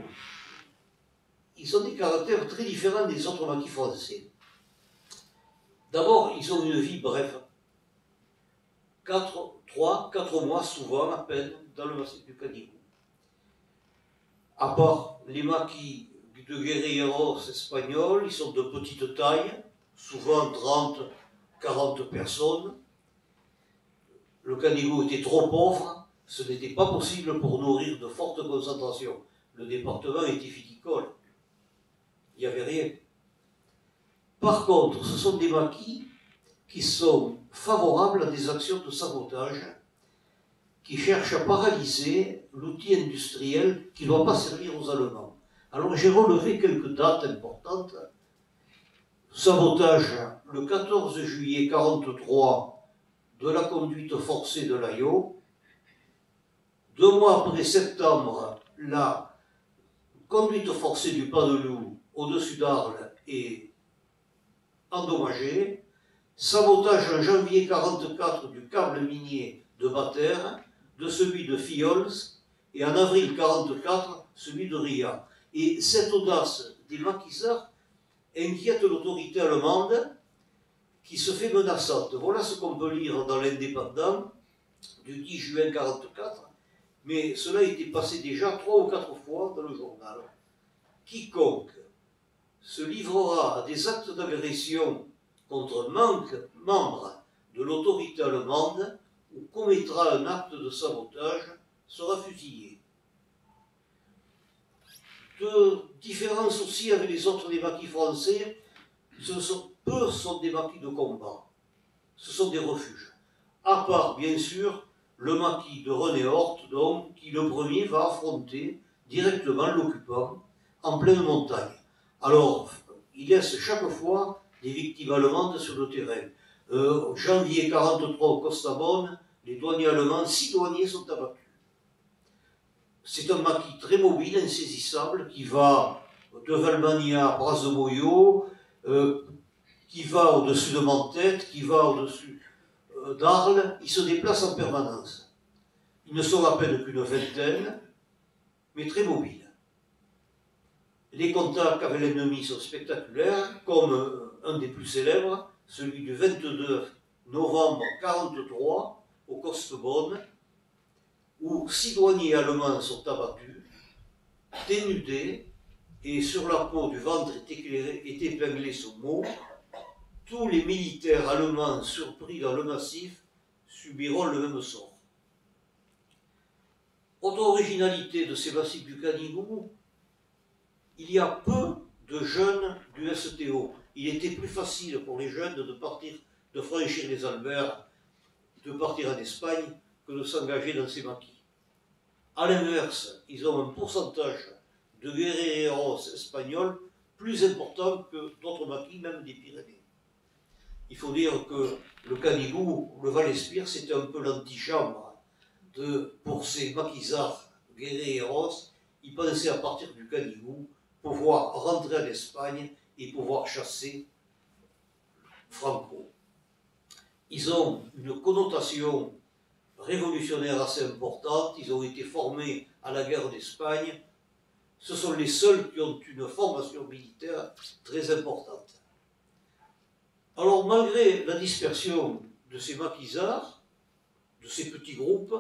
ils ont des caractères très différents des autres maquis français. D'abord, ils ont une vie brève. 3-4 mois, souvent, à peine, dans le massif du Canigou. À part les maquis de guerrilleros espagnols, ils sont de petite taille, souvent 30-40 personnes. Le Canigou était trop pauvre, ce n'était pas possible pour nourrir de fortes concentrations. Le département était viticole. Il n'y avait rien. Par contre, ce sont des maquis qui sont favorables à des actions de sabotage, qui cherchent à paralyser l'outil industriel qui ne doit pas servir aux Allemands. Alors j'ai relevé quelques dates importantes. Sabotage le 14 juillet 1943 de la conduite forcée de l'Aillot. 2 mois après septembre, la conduite forcée du Pas de Loup au-dessus d'Arles est endommagée. Sabotage en janvier 1944 du câble minier de Batter, de celui de Fiols, et en avril 1944, celui de Ria. Et cette audace des maquisards inquiète l'autorité allemande qui se fait menaçante. Voilà ce qu'on peut lire dans l'Indépendant du 10 juin 1944, mais cela a été passé déjà 3 ou 4 fois dans le journal. Quiconque se livrera à des actes d'agression contre membre de l'autorité allemande ou commettra un acte de sabotage sera fusillé. De différence aussi avec les autres des maquis français, peu sont des maquis de combat. Ce sont des refuges. À part, bien sûr, le maquis de René Horth, donc, qui le premier va affronter directement l'occupant en pleine montagne. Alors, il laisse chaque fois des victimes allemandes sur le terrain. Janvier 1943 au Costabone, les douaniers allemands, 6 douaniers sont abattus. C'est un maquis très mobile, insaisissable, qui va de Valmania à Bras-de-Moyau, qui va au-dessus de Mentet, qui va au-dessus d'Arles. Il se déplace en permanence. Ils ne sont à peine qu'une vingtaine, mais très mobiles. Les contacts avec l'ennemi sont spectaculaires, comme un des plus célèbres, celui du 22 novembre 1943 au Costabone, où 6 douaniers allemands sont abattus, dénudés, et sur la peau du ventre est épinglé ce mot: tous les militaires allemands surpris dans le massif subiront le même sort. Autre originalité de ces massifs du Canigou, il y a peu de jeunes du STO. Il était plus facile pour les jeunes de franchir les Alberts, de partir en Espagne, que de s'engager dans ces maquis. A l'inverse, ils ont un pourcentage de guerrilleros espagnols plus important que d'autres maquis, même des Pyrénées. Il faut dire que le Canigou, le Val-Espire, c'était un peu l'antichambre pour ces maquisards guerrilleros. Ils pensaient à partir du Canigou pouvoir rentrer en Espagne et pouvoir chasser Franco. Ils ont une connotation révolutionnaire assez importante. Ils ont été formés à la guerre d'Espagne ce sont les seuls qui ont une formation militaire très importante. Alors, malgré la dispersion de ces maquisards, de ces petits groupes,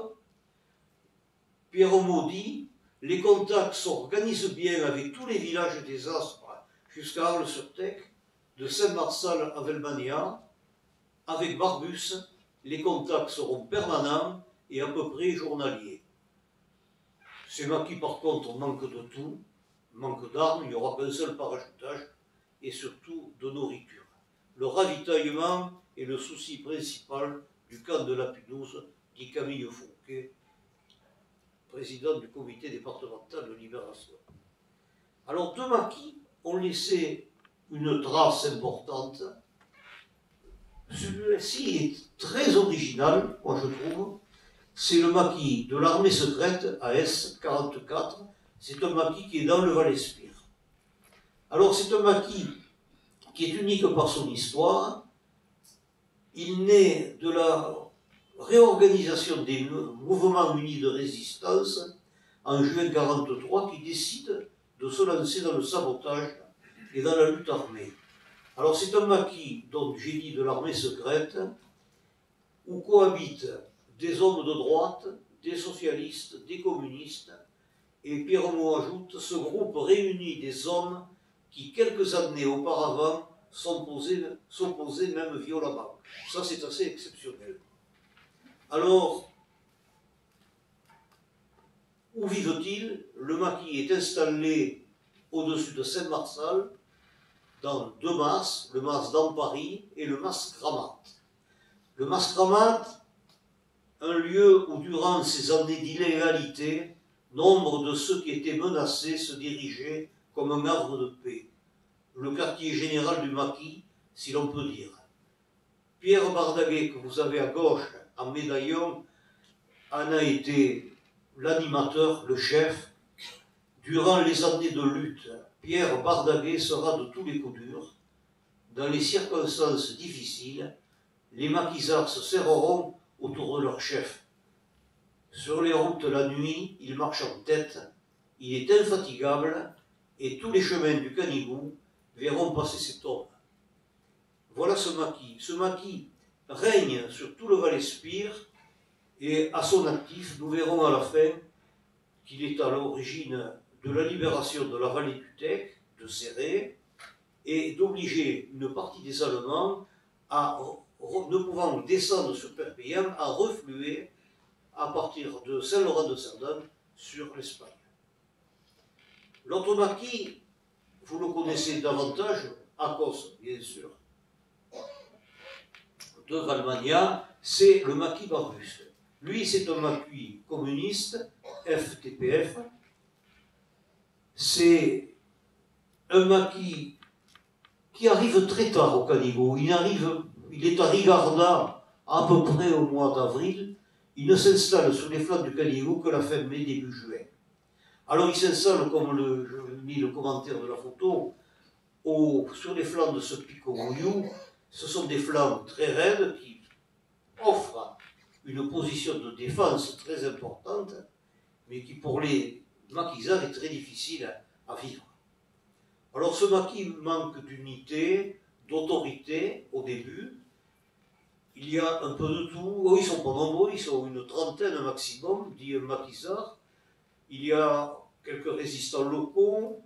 Pierre Maudit, les contacts s'organisent bien avec tous les villages des Aspres jusqu'à Arles-sur-Tech, de Saint-Marçal à Velmania. Avec Barbus, les contacts seront permanents et à peu près journaliers. Ces maquis, par contre, manquent de tout, manquent d'armes, il n'y aura qu'un seul parachutage et surtout de nourriture. Le ravitaillement est le souci principal du camp de la Pinouse, dit Camille Fouquet, président du comité départemental de libération. Alors, deux maquis ont laissé une trace importante. Celui-ci est très original, moi je trouve. C'est le maquis de l'armée secrète à S44. C'est un maquis qui est dans le Val-Espire. Alors, c'est un maquis qui est unique par son histoire. Il naît de la réorganisation des mouvements unis de résistance en juin 1943 qui décide de se lancer dans le sabotage et dans la lutte armée. Alors c'est un maquis, donc j'ai dit de l'armée secrète, où cohabitent des hommes de droite, des socialistes, des communistes, et Pierre Mot ajoute, ce groupe réunit des hommes qui quelques années auparavant s'opposaient même violemment. Ça c'est assez exceptionnel. Alors, où vivent-ils? Le maquis est installé au-dessus de Saint-Marçal, dans deux masses, le mas d'Ampari et le mas Cramat. Le mas Cramat, un lieu où, durant ces années d'illégalité, nombre de ceux qui étaient menacés se dirigeaient comme un havre de paix. Le quartier général du maquis, si l'on peut dire. Pierre Bardaguet, que vous avez à gauche, en médaillon, en a été l'animateur, le chef. Durant les années de lutte, Pierre Bardaguet sera de tous les coups durs. Dans les circonstances difficiles, les maquisards se serreront autour de leur chef. Sur les routes la nuit, il marche en tête, il est infatigable, et tous les chemins du Canigou verront passer cet homme. Voilà ce maquis. Ce maquis règne sur tout le Val-Espire, et à son actif, nous verrons à la fin qu'il est à l'origine de la libération de la vallée du Tech, de Céré, et d'obliger une partie des Allemands, ne pouvant descendre sur Perpignan, à refluer à partir de Saint-Laurent-de-Cerdagne sur l'Espagne. L'autre maquis, vous le connaissez davantage, Akos, bien sûr, de Valmania, c'est le maquis Barbus. Lui, c'est un maquis communiste, FTPF. C'est un maquis qui arrive très tard au Canigou. Il est à Rigarda à peu près au mois d'avril. Il ne s'installe sur les flancs du Canigou que la fin mai, début juin. Alors il s'installe, comme je mis le commentaire de la photo, sur les flancs de ce Pico Mouillou. Ce sont des flancs très raides qui offrent une position de défense très importante, mais qui pour les maquisards est très difficile à vivre. Alors ce maquis manque d'unité, d'autorité au début. Il y a un peu de tout. Oh, ils ne sont pas nombreux, ils sont une trentaine maximum, dit un maquisard. Il y a quelques résistants locaux.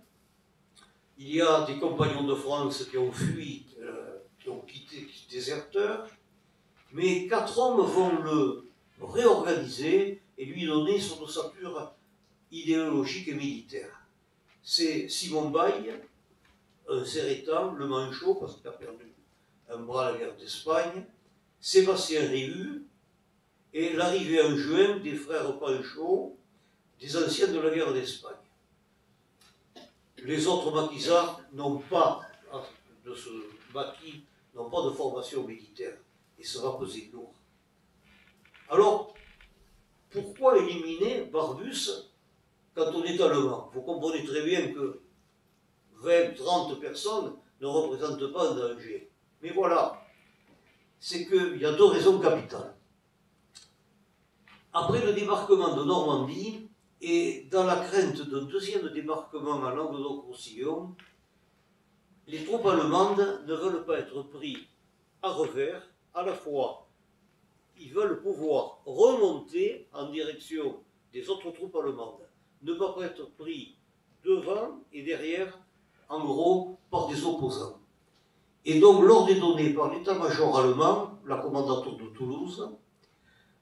Il y a des compagnons de France qui ont fui, qui ont quitté, déserteurs. Mais 4 hommes vont le réorganiser et lui donner son ossature idéologique et militaire. C'est Simon Baille, un Cérétan, le Manchot, parce qu'il a perdu un bras à la guerre d'Espagne, Sébastien Réu, et l'arrivée en juin des frères Panchaud, des anciens de la guerre d'Espagne. Les autres maquisards n'ont pas, de ce maquis, n'ont pas de formation militaire, et ça va peser lourd. Alors, pourquoi éliminer Barbus quand on est allemand? Vous comprenez très bien que 20, 30 personnes ne représentent pas un danger. Mais voilà, c'est qu'il y a 2 raisons capitales. Après le débarquement de Normandie, Et dans la crainte d'un deuxième débarquement à Languedoc-Roussillon, les troupes allemandes ne veulent pas être prises à revers. À la fois, ils veulent pouvoir remonter en direction des autres troupes allemandes, ne pas être pris devant et derrière, en gros, par des opposants. Et donc, l'ordre est donné par l'état-major allemand, la commandanture de Toulouse,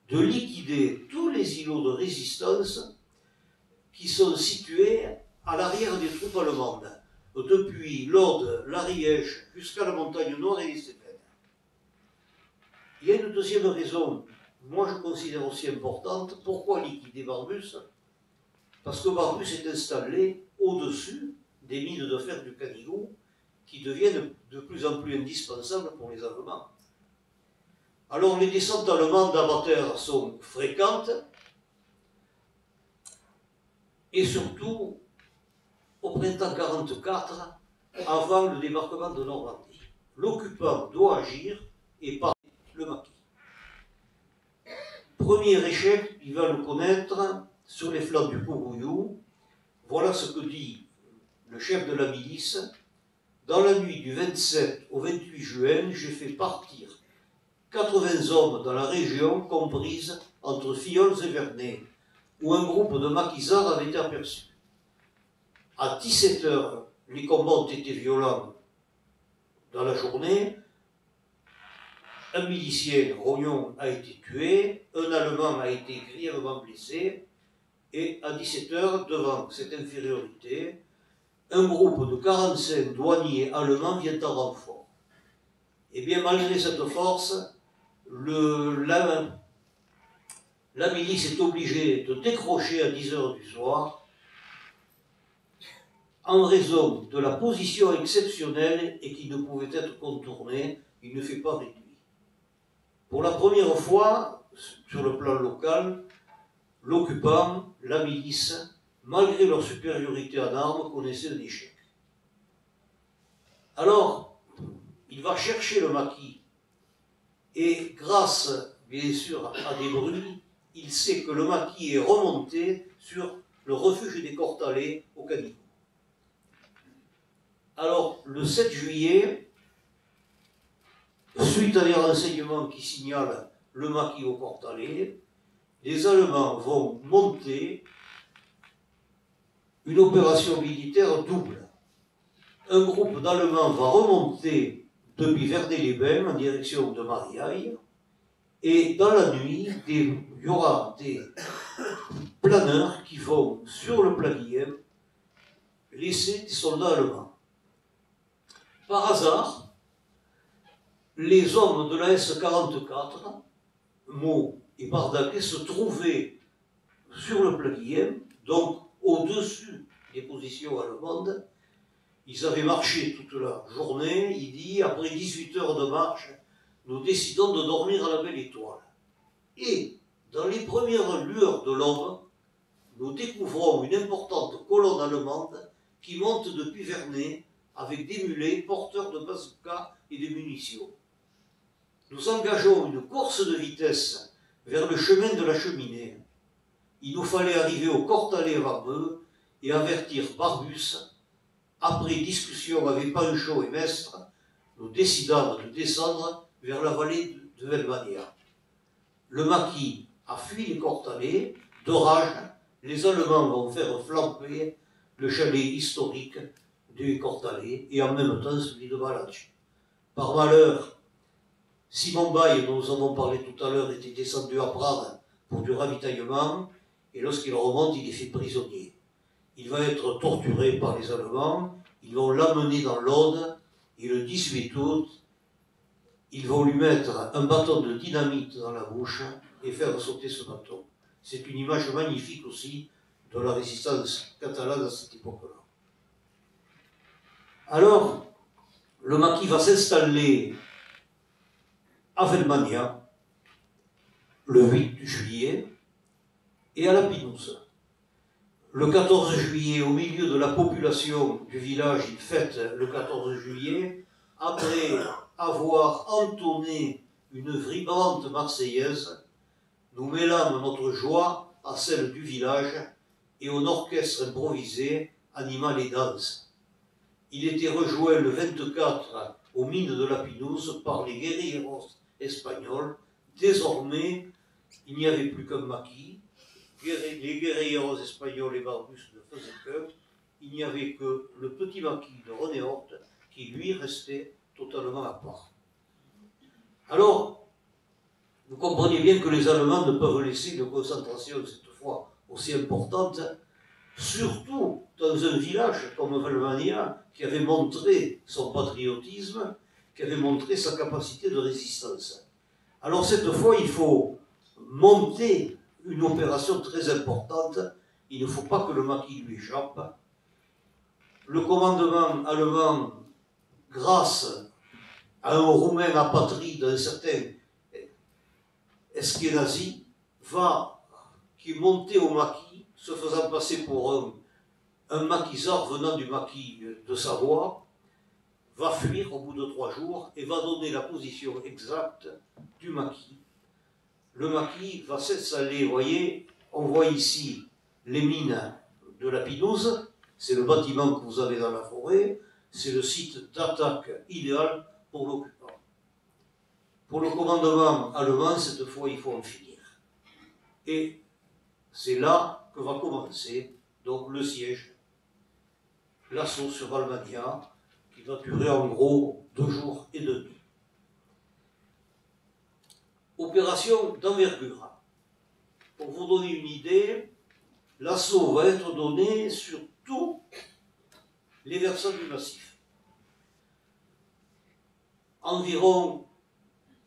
de liquider tous les îlots de résistance qui sont situés à l'arrière des troupes allemandes, depuis l'Aude, l'Ariège, jusqu'à la montagne Noire et les Cévennes. Il y a une deuxième raison, moi je considère aussi importante. Pourquoi liquider Barbus? Parce que Barbus est installé au-dessus des mines de fer du Canigou, qui deviennent de plus en plus indispensables pour les Allemands. Alors les descentes allemandes à Bataire sont fréquentes, et surtout au printemps 1944, avant le débarquement de Normandie. L'occupant doit agir et pas le maquis. Premier échec, il va le connaître sur les flancs du Pogouillou. Voilà ce que dit le chef de la milice. Dans la nuit du 27 au 28 juin, j'ai fait partir 80 hommes dans la région comprise entre Fillols et Vernet, où un groupe de maquisards avait été aperçu. À 17 h, les combats ont été violents dans la journée. Un milicien, Rognon, a été tué, un Allemand a été grièvement blessé, et à 17 h, devant cette infériorité, un groupe de 45 douaniers allemands vient en renfort. Et bien, malgré cette force, la milice est obligée de décrocher à 10 h du soir, en raison de la position exceptionnelle et qui ne pouvait être contournée. Il ne fait pas réduit. Pour la première fois, sur le plan local, l'occupant, la milice, malgré leur supériorité en armes, connaissait un échec. Alors, il va chercher le maquis, et grâce, bien sûr, à des bruits, il sait que le maquis est remonté sur le refuge des Cortalais au Canigou. Alors, le 7 juillet, suite à des renseignements qui signalent le maquis au Cortalais, les Allemands vont monter une opération militaire double. Un groupe d'Allemands va remonter depuis Vernet-les-Bains en direction de Mariaille, et dans la nuit, il y aura des planeurs qui vont, sur le plat Guillaume, laisser des soldats allemands. Par hasard, les hommes de la S-44, Meaux et Bardaquet, se trouvaient sur le plat Guillaume, donc au-dessus des positions allemandes. Ils avaient marché toute la journée. Il dit, après 18 heures de marche, nous décidons de dormir à la belle étoile. Et, dans les premières lueurs de l'aube, nous découvrons une importante colonne allemande qui monte depuis Vernet avec des mulets porteurs de bazookas et de munitions. Nous engageons une course de vitesse vers le chemin de la cheminée. Il nous fallait arriver au Cortalais avant eux et avertir Barbus. Après discussion avec Panchaud et Mestre, nous décidâmes de descendre vers la vallée de Velmania. Le maquis a fui les Cortalais. De rage, les Allemands vont faire flamber le chalet historique du Cortalais et en même temps celui de Balach. Par malheur, Simon Baille, dont nous avons parlé tout à l'heure, était descendu à Prades pour du ravitaillement, et lorsqu'il remonte, il est fait prisonnier. Il va être torturé par les Allemands, ils vont l'amener dans l'Aude, et le 18 août, ils vont lui mettre un bâton de dynamite dans la bouche et faire sauter ce bâton. C'est une image magnifique aussi de la résistance catalane à cette époque-là. Alors, le maquis va s'installer à Velmania le 8 juillet et à la Pinouse. Le 14 juillet, au milieu de la population du village, il fête le 14 juillet, après avoir entonné une vibrante marseillaise, nous mêlâmes notre joie à celle du village et un orchestre improvisé animant les danses. Il était rejoint le 24 aux mines de la Pinouse par les guerrilleros espagnols. Désormais, il n'y avait plus qu'un maquis. Les guerrilleros espagnols et barbus ne faisaient qu'un. Il n'y avait que le petit maquis de René Horth qui, lui, restait totalement à part. Alors, vous comprenez bien que les Allemands ne peuvent laisser une concentration, cette fois, aussi importante, surtout dans un village comme Valmania, qui avait montré son patriotisme, qui avait montré sa capacité de résistance. Alors cette fois, il faut monter une opération très importante. Il ne faut pas que le maquis lui échappe. Le commandement allemand, grâce à un Roumain apatride, un certain Eskenazi, qui est monté au maquis, se faisant passer pour un maquisard venant du maquis de Savoie, va fuir au bout de 3 jours et va donner la position exacte du maquis. Le maquis va s'installer, vous voyez, on voit ici les mines de la Pinouse, c'est le bâtiment que vous avez dans la forêt, c'est le site d'attaque idéal pour l'occupant. Pour le commandement allemand, cette fois, il faut en finir. Et c'est là que va commencer donc le siège, l'assaut sur Valmania, qui va durer en gros 2 jours et demi. Opération d'envergure. Pour vous donner une idée, l'assaut va être donné sur tous les versants du massif. Environ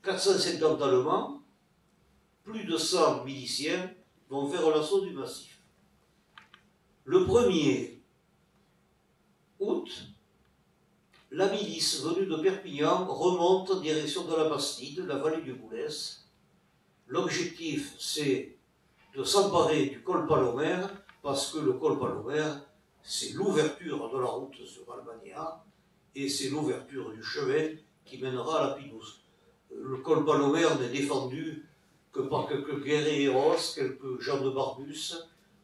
450 Allemands, plus de 100 miliciens vont faire l'assaut du massif. Le 1er août, la milice venue de Perpignan remonte en direction de la Bastide, la vallée du Boulès. L'objectif, c'est de s'emparer du col Palomère, parce que le col Palomère, c'est l'ouverture de la route sur Valmania, et c'est l'ouverture du chemin qui mènera à la Pinouse. Le col Palomère n'est défendu que par quelques guerrilleros, quelques gens de Barbus,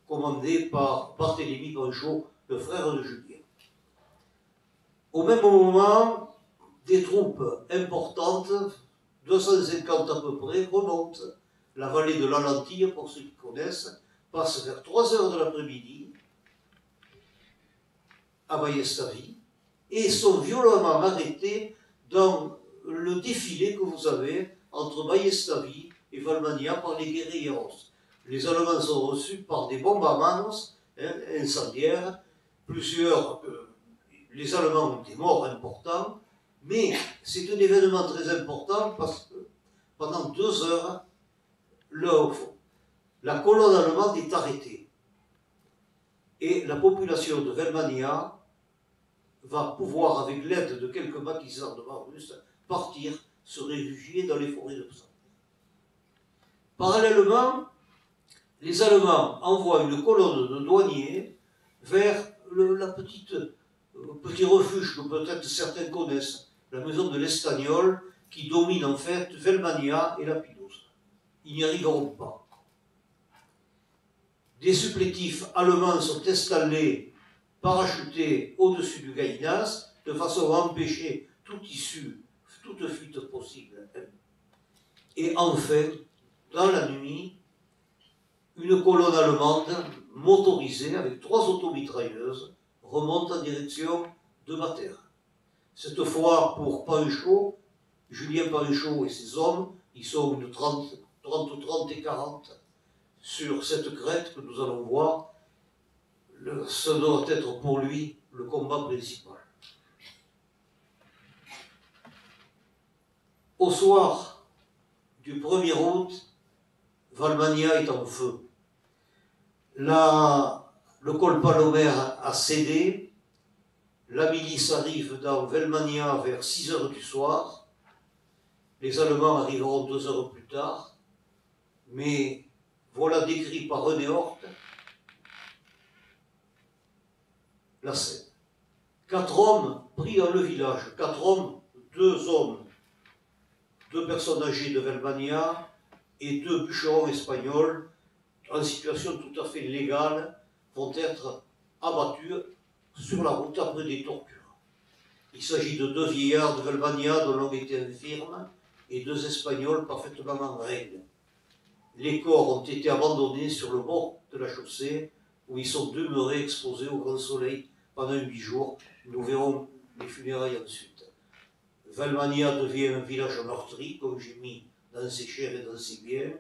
commandés par Barthélemy Panchaud, le frère de Julien. Au même moment, des troupes importantes, 250 à peu près, remontent la vallée de l'Alentille, pour ceux qui connaissent, passent vers 3 heures de l'après-midi à Ballestavi et sont violemment arrêtés dans le défilé que vous avez entre Ballestavi et Valmania par les guerrilleros. Les Allemands sont reçus par des bombes à manos incendiaires, plusieurs. Les Allemands ont des morts importants, mais c'est un événement très important parce que pendant 2 heures, la colonne allemande est arrêtée. Et la population de Valmania va pouvoir, avec l'aide de quelques maquisards de Barbus, partir se réfugier dans les forêts de Psa. Parallèlement, les Allemands envoient une colonne de douaniers vers le petit refuge que peut-être certains connaissent, la maison de l'Estagnol, qui domine en fait Valmania et la Pinouse. Ils n'y arriveront pas. Des supplétifs allemands sont installés, parachutés au-dessus du Gaïnas, de façon à empêcher toute fuite possible. Et enfin, dans la nuit, une colonne allemande motorisée avec 3 automitrailleuses remonte en direction de Bater. Cette fois, pour Panchaud, Julien Panchaud et ses hommes, ils sont une 30 et 40 sur cette crête que nous allons voir. Ce doit être pour lui le combat principal. Au soir du 1er août, Valmania est en feu. Le col Palomère a cédé. La milice arrive dans Valmania vers 6 heures du soir. Les Allemands arriveront 2 heures plus tard. Mais voilà décrit par René Horth la scène. 4 hommes pris dans le village. 4 hommes, 2 hommes, 2 personnes âgées de Valmania et 2 bûcherons espagnols en situation tout à fait légale vont être abattus sur la route après des tortures. Il s'agit de 2 vieillards de Valbania dont l'un était infirme et 2 Espagnols parfaitement en règle. Les corps ont été abandonnés sur le bord de la chaussée où ils sont demeurés exposés au grand soleil pendant 8 jours. Nous verrons les funérailles ensuite. Valbania devient un village meurtri, comme j'ai mis dans ses chairs et dans ses biens.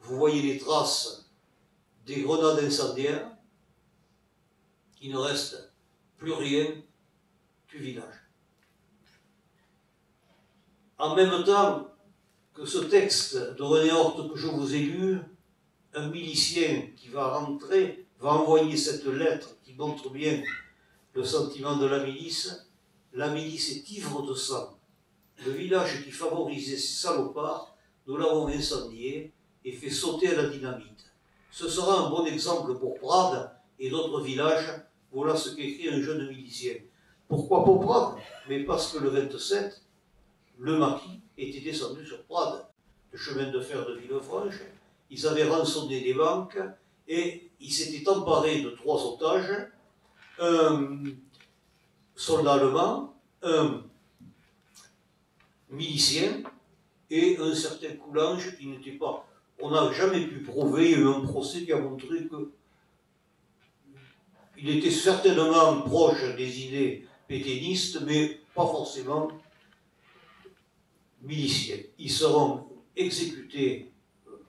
Vous voyez les traces des grenades incendiaires. Il ne reste plus rien du village. En même temps que ce texte de René Horte que je vous ai lu, un milicien qui va rentrer, va envoyer cette lettre qui montre bien le sentiment de la milice. La milice est ivre de sang. Le village qui favorisait ces salopards, nous l'avons incendié et fait sauter à la dynamite. Ce sera un bon exemple pour Prades et d'autres villages. Voilà ce qu'écrit un jeune milicien. Pourquoi pour Prades? Mais parce que le 27, le maquis était descendu sur Prades, le chemin de fer de Villefranche. Ils avaient rançonné des banques et ils s'étaient emparés de 3 otages, un soldat allemand, un milicien et un certain Coulange qui n'était pas... On n'a jamais pu prouver, il y a eu un procès qui a montré que il était certainement proche des idées pétainistes, mais pas forcément miliciens. Ils seront exécutés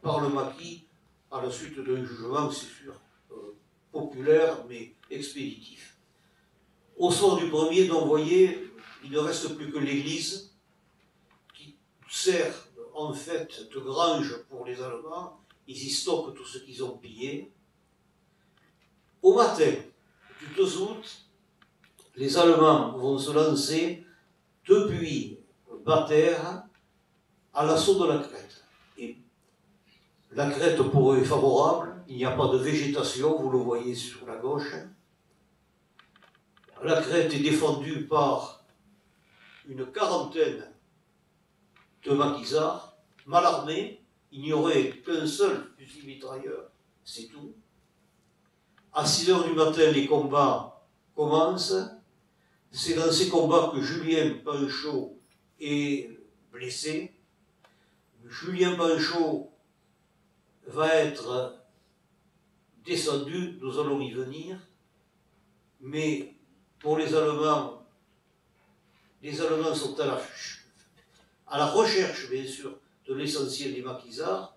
par le maquis à la suite d'un jugement, c'est sûr, populaire, mais expéditif. Au soir du premier, donc, vous voyez, il ne reste plus que l'église, qui sert en fait de grange pour les Allemands. Ils y stockent tout ce qu'ils ont pillé. Au matin du 2 août, les Allemands vont se lancer depuis Battère à l'assaut de la Crète. Et la Crète pour eux est favorable, il n'y a pas de végétation, vous le voyez sur la gauche. La Crète est défendue par une quarantaine de maquisards, mal armés, il n'y aurait qu'un seul fusil mitrailleur, c'est tout. À 6 h du matin, les combats commencent. C'est dans ces combats que Julien Panchaud est blessé. Julien Panchaud va être descendu, nous allons y venir, mais pour les Allemands sont à la recherche, bien sûr, de l'essentiel des maquisards.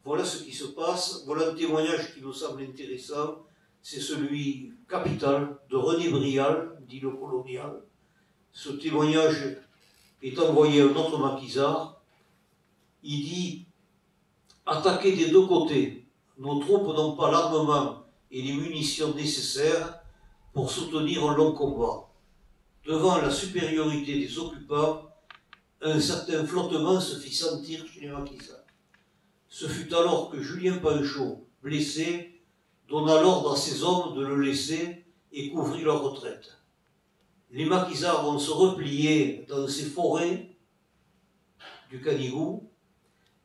Voilà ce qui se passe, voilà un témoignage qui nous semble intéressant, c'est celui capital de René Brial, dit le colonial. Ce témoignage est envoyé à un autre maquisard. Il dit « Attaquer des 2 côtés, nos troupes n'ont pas l'armement et les munitions nécessaires pour soutenir un long combat. Devant la supériorité des occupants, un certain flottement se fit sentir chez les maquisards. Ce fut alors que Julien Panchaud, blessé, donna l'ordre à ses hommes de le laisser et couvrit leur retraite. Les maquisards vont se replier dans ces forêts du Canigou.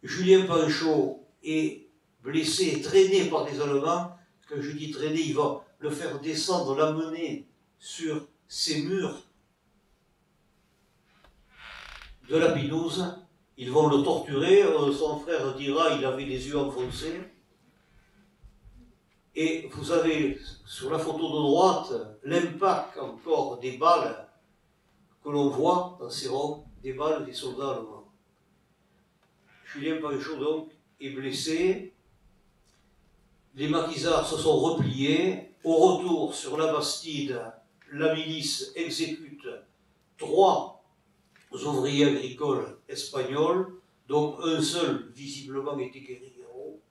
Julien Panchaud est blessé et traîné par les Allemands. Quand je dis traîner, il va le faire descendre, l'amener sur ces murs de la Pinouse. Ils vont le torturer. Son frère dira qu'il avait les yeux enfoncés. Et vous avez sur la photo de droite l'impact encore des balles que l'on voit dans ces rangs, des balles des soldats allemands. Julien Panchaud donc est blessé. Les maquisards se sont repliés. Au retour sur la Bastide, la milice exécute 3 ouvriers agricoles espagnols, dont un seul visiblement était guerriero.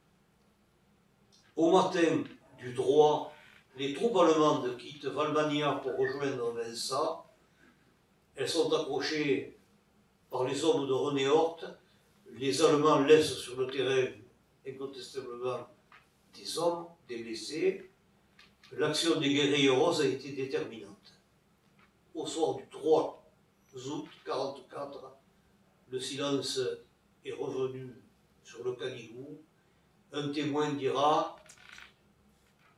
Au matin du 3, les troupes allemandes quittent Valbania pour rejoindre Vinça. Elles sont accrochées par les hommes de René Horte. Les Allemands laissent sur le terrain incontestablement des hommes, des blessés. L'action des guerrilleros a été déterminante. Au soir du 3 août 1944, le silence est revenu sur le Canigou. Un témoin dira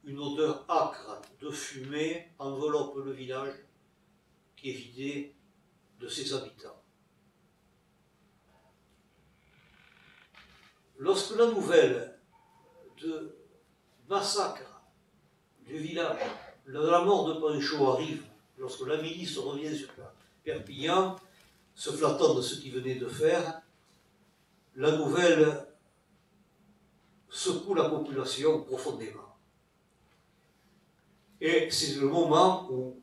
une odeur âcre de fumée enveloppe le village qui est vidé de ses habitants. Lorsque la nouvelle de massacre du village, de la mort de Panchaud arrive, lorsque la milice revient sur Perpignan, se flattant de ce qu'il venait de faire, la nouvelle secoue la population profondément. Et c'est le moment où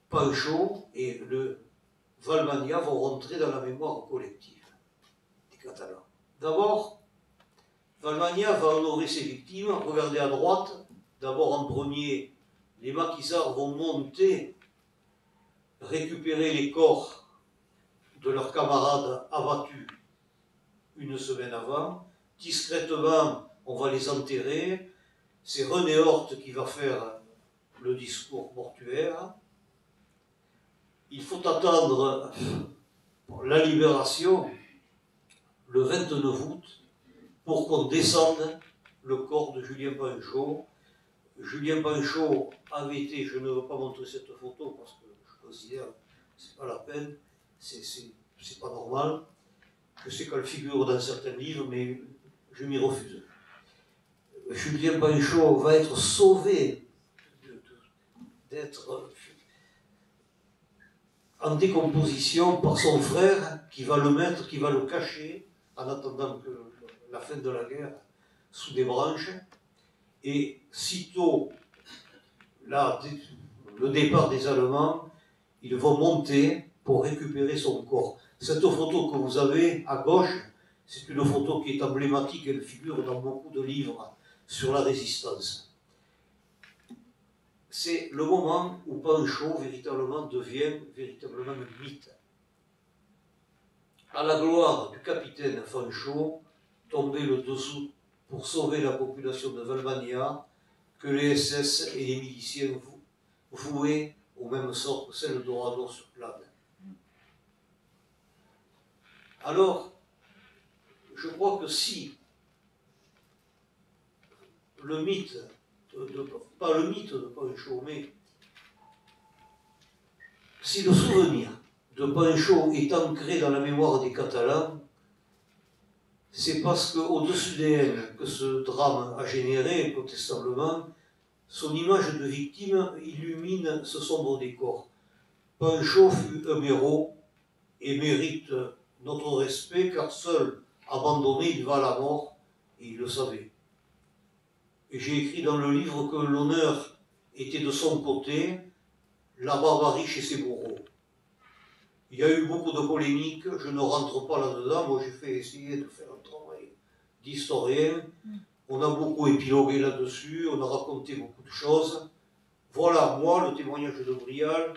Panchaud et le Vallmanya vont rentrer dans la mémoire collective des Catalans. D'abord, Vallmanya va honorer ses victimes. Regardez à droite, d'abord en premier, les maquisards vont monter, récupérer les corps de leurs camarades abattus une semaine avant. Discrètement, on va les enterrer. C'est René Horthe qui va faire le discours mortuaire. Il faut attendre la libération le 29 août pour qu'on descende le corps de Julien Panchaud. Julien Panchaud avait été, je ne veux pas montrer cette photo parce que je considère que c'est pas la peine, c'est pas normal. Je sais qu'elle figure dans certains livres, mais je m'y refuse. Julien Panchaud va être sauvé d'être en décomposition par son frère qui va le mettre, qui va le cacher en attendant que la fin de la guerre sous des branches. Et sitôt le départ des Allemands, ils vont monter pour récupérer son corps. Cette photo que vous avez à gauche, c'est une photo qui est emblématique, elle figure dans beaucoup de livres sur la résistance. C'est le moment où Panchaud véritablement devient véritablement un mythe. À la gloire du capitaine Panchaud, tombé le 2 août pour sauver la population de Vallmanya, que les SS et les miliciens vouaient au même sort que celle d'Orador sur Plane. Alors, je crois que si le mythe, pas le mythe de Panchaud, mais si le souvenir de Panchaud est ancré dans la mémoire des Catalans, c'est parce qu'au-dessus des haines que ce drame a généré, incontestablement, son image de victime illumine ce sombre décor. Panchaud fut un héros et mérite notre respect, car seul, abandonné, il va à la mort, et il le savait. Et j'ai écrit dans le livre que l'honneur était de son côté, la barbarie chez ses bourreaux. Il y a eu beaucoup de polémiques, je ne rentre pas là-dedans, moi j'ai essayé de faire un travail d'historien, on a beaucoup épilogué là-dessus, on a raconté beaucoup de choses. Voilà, moi, le témoignage de Brial,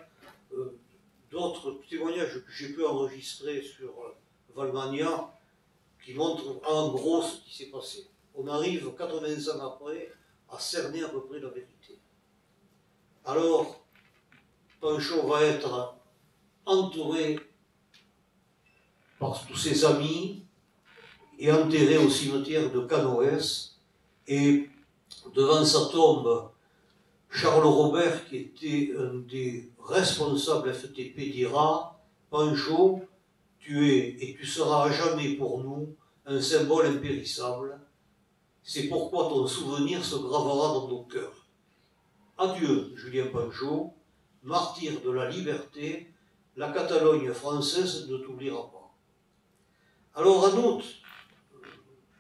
d'autres témoignages que j'ai pu enregistrer sur Vallmanya, qui montrent en gros ce qui s'est passé. On arrive 80 ans après à cerner à peu près la vérité. Alors, Panchaud va être entouré par tous ses amis et enterré au cimetière de Canoës. Et devant sa tombe, Charles Robert, qui était un des responsables FTP, dira « Panchaud, tu es et tu seras à jamais pour nous un symbole impérissable. C'est pourquoi ton souvenir se gravera dans nos cœurs. Adieu, Julien Panchaud, martyr de la liberté, la Catalogne française ne t'oubliera pas. » Alors en août,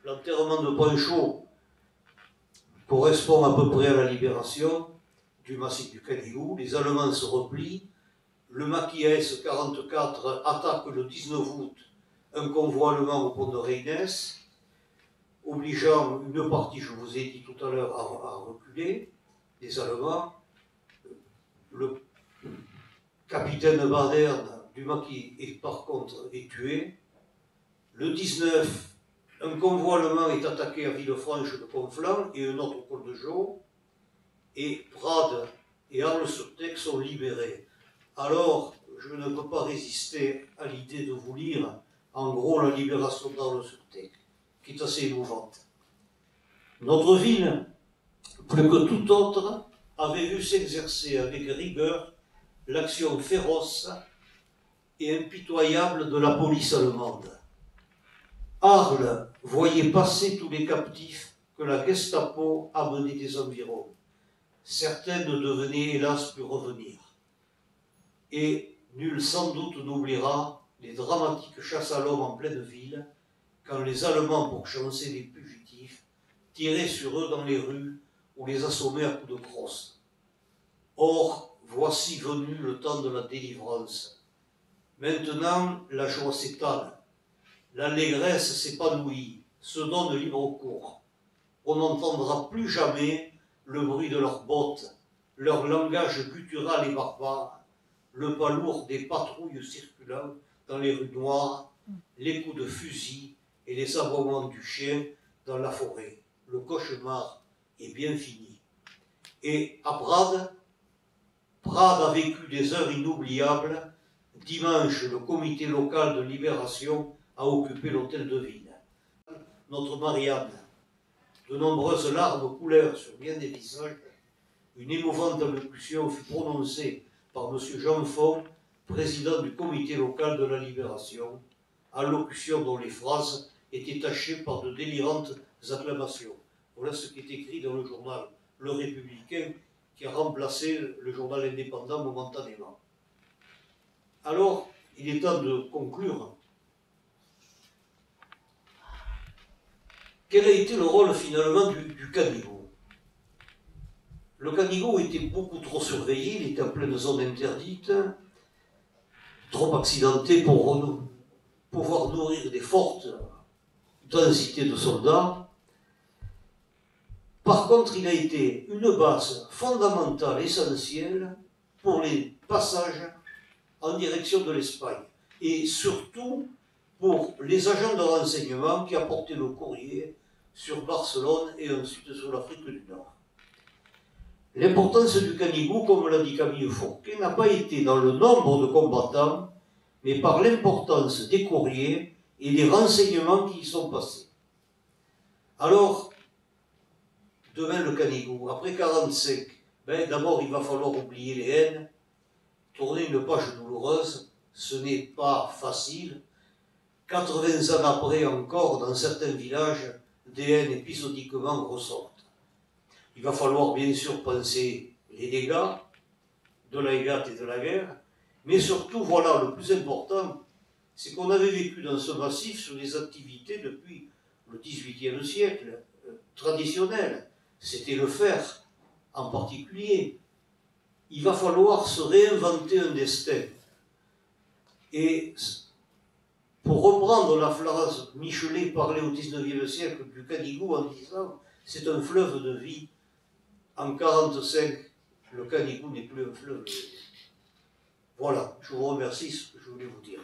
l'enterrement de Panchaud correspond à peu près à la libération du massif du Canigou. Les Allemands se replient. Le maquis AS-44 attaque le 19 août un convoi allemand au pont de Reynes, obligeant une partie, je vous ai dit tout à l'heure, à reculer, les Allemands. Le capitaine Baderne du maquis est par contre tué. Le 19, un convoi allemand est attaqué à Villefranche de Conflans et un autre au col de Jaux, et Prades et Arles-sur-Tech sont libérés. Alors, je ne peux pas résister à l'idée de vous lire, en gros, la libération d'Arles-sur-Tech, qui est assez émouvante. Notre ville plus que tout autre, avait vu s'exercer avec rigueur l'action féroce et impitoyable de la police allemande. Arles voyait passer tous les captifs que la Gestapo amenait des environs. Certains ne devenaient hélas plus revenir. Et nul sans doute n'oubliera les dramatiques chasses à l'homme en pleine ville, quand les Allemands, pour chancer les fugitifs, tiraient sur eux dans les rues ou les assommaient à coups de crosse. Or, voici venu le temps de la délivrance. Maintenant, la joie s'étale, l'allégresse s'épanouit, se donne libre cours. On n'entendra plus jamais le bruit de leurs bottes, leur langage guttural et barbare, le pas lourd des patrouilles circulant dans les rues noires, les coups de fusil et les aboiements du chien dans la forêt. Le cauchemar est bien fini. Et à Prades a vécu des heures inoubliables. Dimanche, le comité local de libération a occupé l'hôtel de ville. Notre Marianne, de nombreuses larmes coulèrent sur bien des visages. Une émouvante allocution fut prononcée par M. Jean Font, président du comité local de la libération, allocution dont les phrases étaient tachées par de délirantes acclamations. Voilà ce qui est écrit dans le journal Le Républicain, qui a remplacé le journal indépendant momentanément. Alors, il est temps de conclure. Quel a été le rôle finalement du caniveau? Le caniveau était beaucoup trop surveillé, il était en pleine zone interdite, trop accidenté pour pouvoir nourrir des fortes densités de soldats. Par contre, il a été une base fondamentale, essentielle, pour les passages en direction de l'Espagne, et surtout pour les agents de renseignement qui apportaient le courrier sur Barcelone et ensuite sur l'Afrique du Nord. L'importance du Canigou, comme l'a dit Camille Fourquet, n'a pas été dans le nombre de combattants, mais par l'importance des courriers et des renseignements qui y sont passés. Alors, demain le Canigou, après 45, d'abord il va falloir oublier les haines, tourner une page douloureuse, ce n'est pas facile. 80 ans après encore, dans certains villages, des haines épisodiquement ressortent. Il va falloir bien sûr penser les dégâts de la Hégate et de la guerre, mais surtout, voilà, le plus important, c'est qu'on avait vécu dans ce massif sur des activités depuis le XVIIIe siècle, traditionnelles. C'était le fer, en particulier. Il va falloir se réinventer un destin. Et pour reprendre la phrase, Michelet parlait au XIXe siècle du Canigou en disant « c'est un fleuve de vie ». En 1945, le Canigou n'est plus un fleuve de vie. Voilà, je vous remercie, ce que je voulais vous dire.